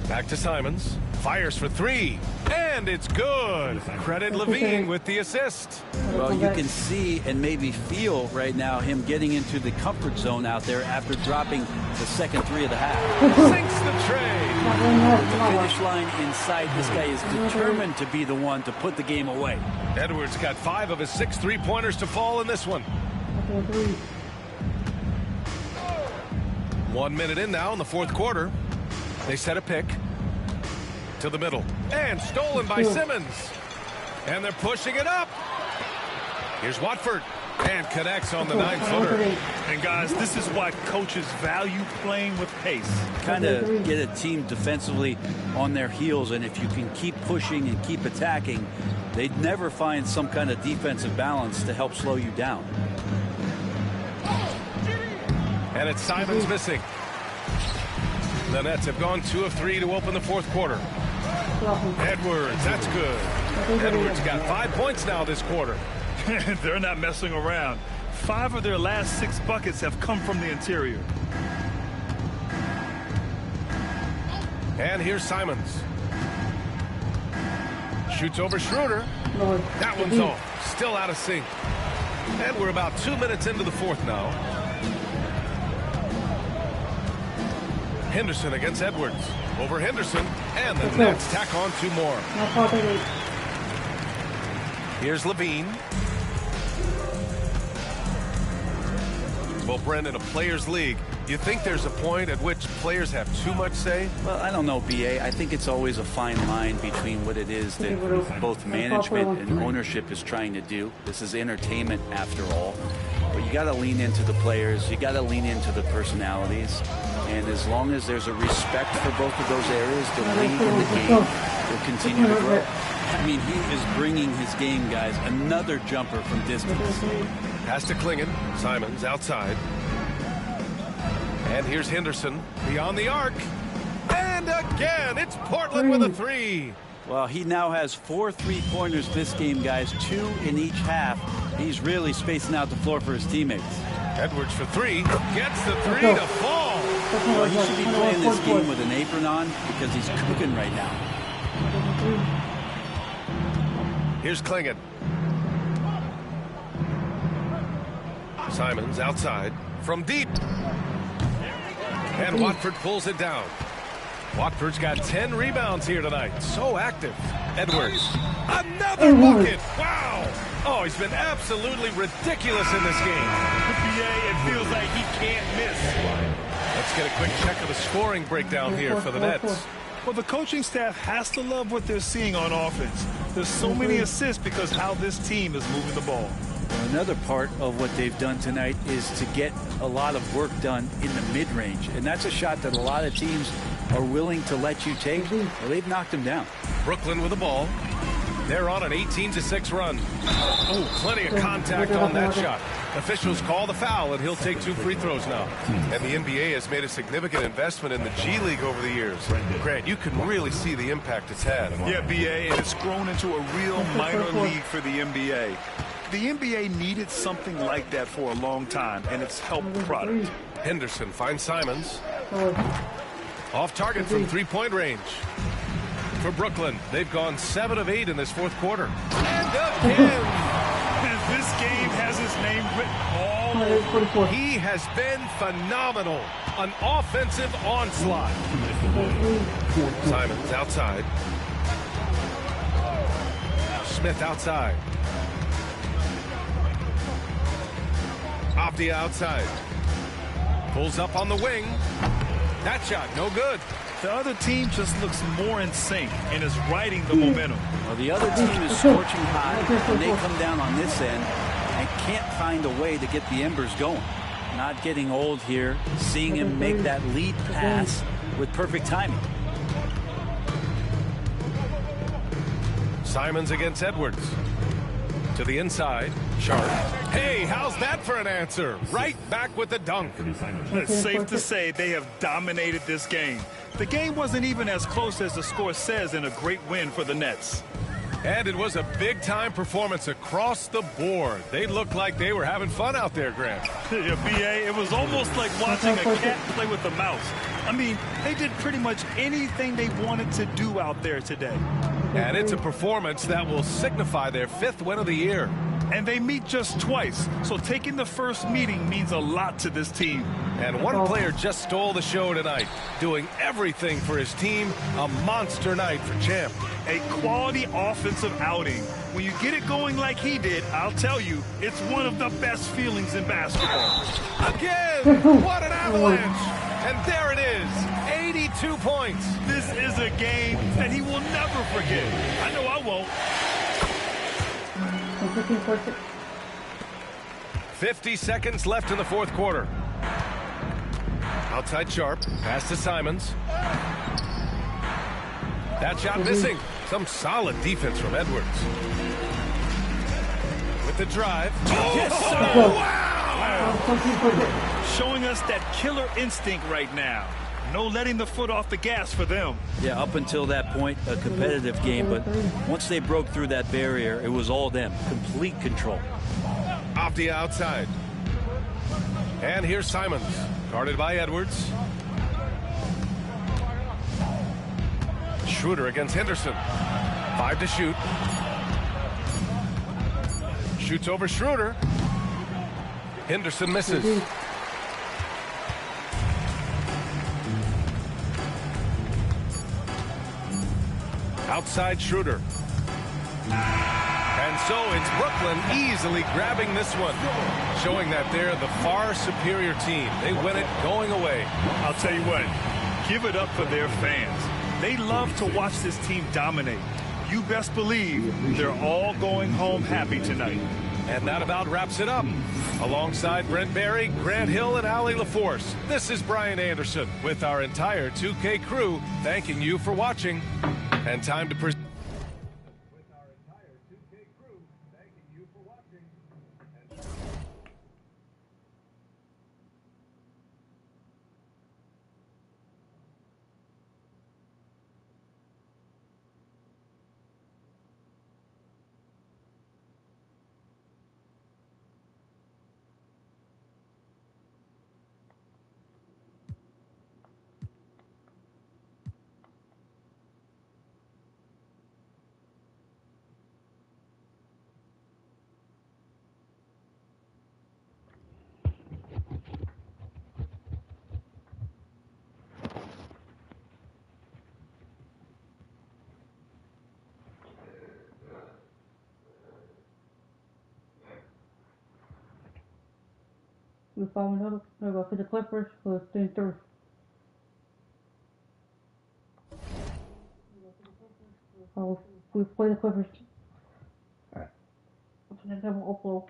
Back to Simons. Fires for three. And it's good. Credit Levine with the assist. Well, you can see and maybe feel right now him getting into the comfort zone out there after dropping the second three of the half. Sinks the tray. With the finish line in sight, this guy is determined to be the one to put the game away. Edwards got 5 of his 6 3-pointers to fall in this one. 1 minute in now in the fourth quarter. They set a pick. To the middle. And stolen by Simmons. And they're pushing it up. Here's Watford. And connects on the 9-footer. And guys, this is why coaches value playing with pace. Kind of get a team defensively on their heels, and if you can keep pushing and keep attacking, they'd never find some kind of defensive balance to help slow you down. And it's Simons missing. The Nets have gone 2 of 3 to open the fourth quarter. Edwards, that's good. Edwards got 5 points now this quarter. They're not messing around. 5 of their last 6 buckets have come from the interior. And here's Simons. Shoots over Schroeder. That one's off. Still out of sync. And we're about 2 minutes into the fourth now. Henderson against Edwards. Over Henderson. And the Nets tack on 2 more. Here's Levine. Well, Brendan, a players' league, you think there's a point at which players have too much say? Well, I don't know, B.A. I think it's always a fine line between what it is that both management and ownership is trying to do. This is entertainment after all. But you got to lean into the players. You got to lean into the personalities. And as long as there's a respect for both of those areas, the league and the game will continue to grow. I mean, he is bringing his game, guys. Another jumper from distance. Pass to Klingon. Simons outside. And here's Henderson beyond the arc. And again, it's Portland with a 3. Well, he now has 4 3-pointers this game, guys. 2 in each half. He's really spacing out the floor for his teammates. Edwards for 3. Gets the 3 to fall. Well, he should be playing this game with an apron on because he's cooking right now. Here's Klingon. Simons outside from deep. And Watford pulls it down. Watford's got 10 rebounds here tonight. So active. Edwards. Another bucket. Wow. Oh, he's been absolutely ridiculous in this game. It feels like he can't miss. Let's get a quick check of the scoring breakdown here for the Nets. Well, the coaching staff has to love what they're seeing on offense. There's so many assists because how this team is moving the ball. Another part of what they've done tonight is to get a lot of work done in the mid-range. And that's a shot that a lot of teams are willing to let you take. Well, they've knocked them down. Brooklyn with the ball. They're on an 18-6 run. Oh, plenty of contact on that shot. Officials call the foul, and he'll take 2 free throws now. And the NBA has made a significant investment in the G League over the years. Grant, you can really see the impact it's had. Yeah, BA, and it's grown into a real minor league for the NBA. The NBA needed something like that for a long time, and it's helped the product. Henderson finds Simons. Off target from three-point range. For Brooklyn, they've gone 7 of 8 in this fourth quarter. And again! And this game has his name written all over. He has been phenomenal. An offensive onslaught. Simons outside. Smith outside. Off the outside. Pulls up on the wing. That shot, no good. The other team just looks more in sync and is riding the momentum. Well, the other team is scorching hot, and they come down on this end and can't find a way to get the embers going. Not getting old here, seeing him make that lead pass with perfect timing. Simons against Edwards. To the inside, Sharp. Hey, how's that for an answer? Right back with the dunk. It's safe to say they have dominated this game. The game wasn't even as close as the score says in a great win for the Nets. And it was a big-time performance across the board. They looked like they were having fun out there, Grant. Yeah, BA, it was almost like watching a cat play with a mouse. I mean, they did pretty much anything they wanted to do out there today. And it's a performance that will signify their 5th win of the year. And they meet just twice, so taking the first meeting means a lot to this team. And one player just stole the show tonight, doing everything for his team. A monster night for Champ. A quality offensive outing. When you get it going like he did, I'll tell you, it's one of the best feelings in basketball. Again, what an avalanche. And there it is, 82 points. This is a game that he will never forget. I know I won't. 50 seconds left in the fourth quarter. Outside Sharp, pass to Simons. That shot missing. Some solid defense from Edwards. With the drive. Oh, yes, sir. Wow. Showing us that killer instinct right now. No letting the foot off the gas for them. Yeah, up until that point, a competitive game, but once they broke through that barrier, it was all them. Complete control. Off the outside. And here's Simons, guarded by Edwards. Schroeder against Henderson. 5 to shoot. Shoots over Schroeder. Henderson misses. Outside Schroeder. And so it's Brooklyn easily grabbing this one, showing that they're the far superior team. They win it going away. I'll tell you what, give it up for their fans. They love to watch this team dominate. You best believe they're all going home happy tonight. And that about wraps it up. Alongside Brent Barry, Grant Hill, and Allie LaForce, this is Brian Anderson with our entire 2K crew thanking you for watching. And time to present. We found another. We'll go for the Clippers. We'll stay through. Oh, we play the Clippers. Alright. What's the next time we'll upload?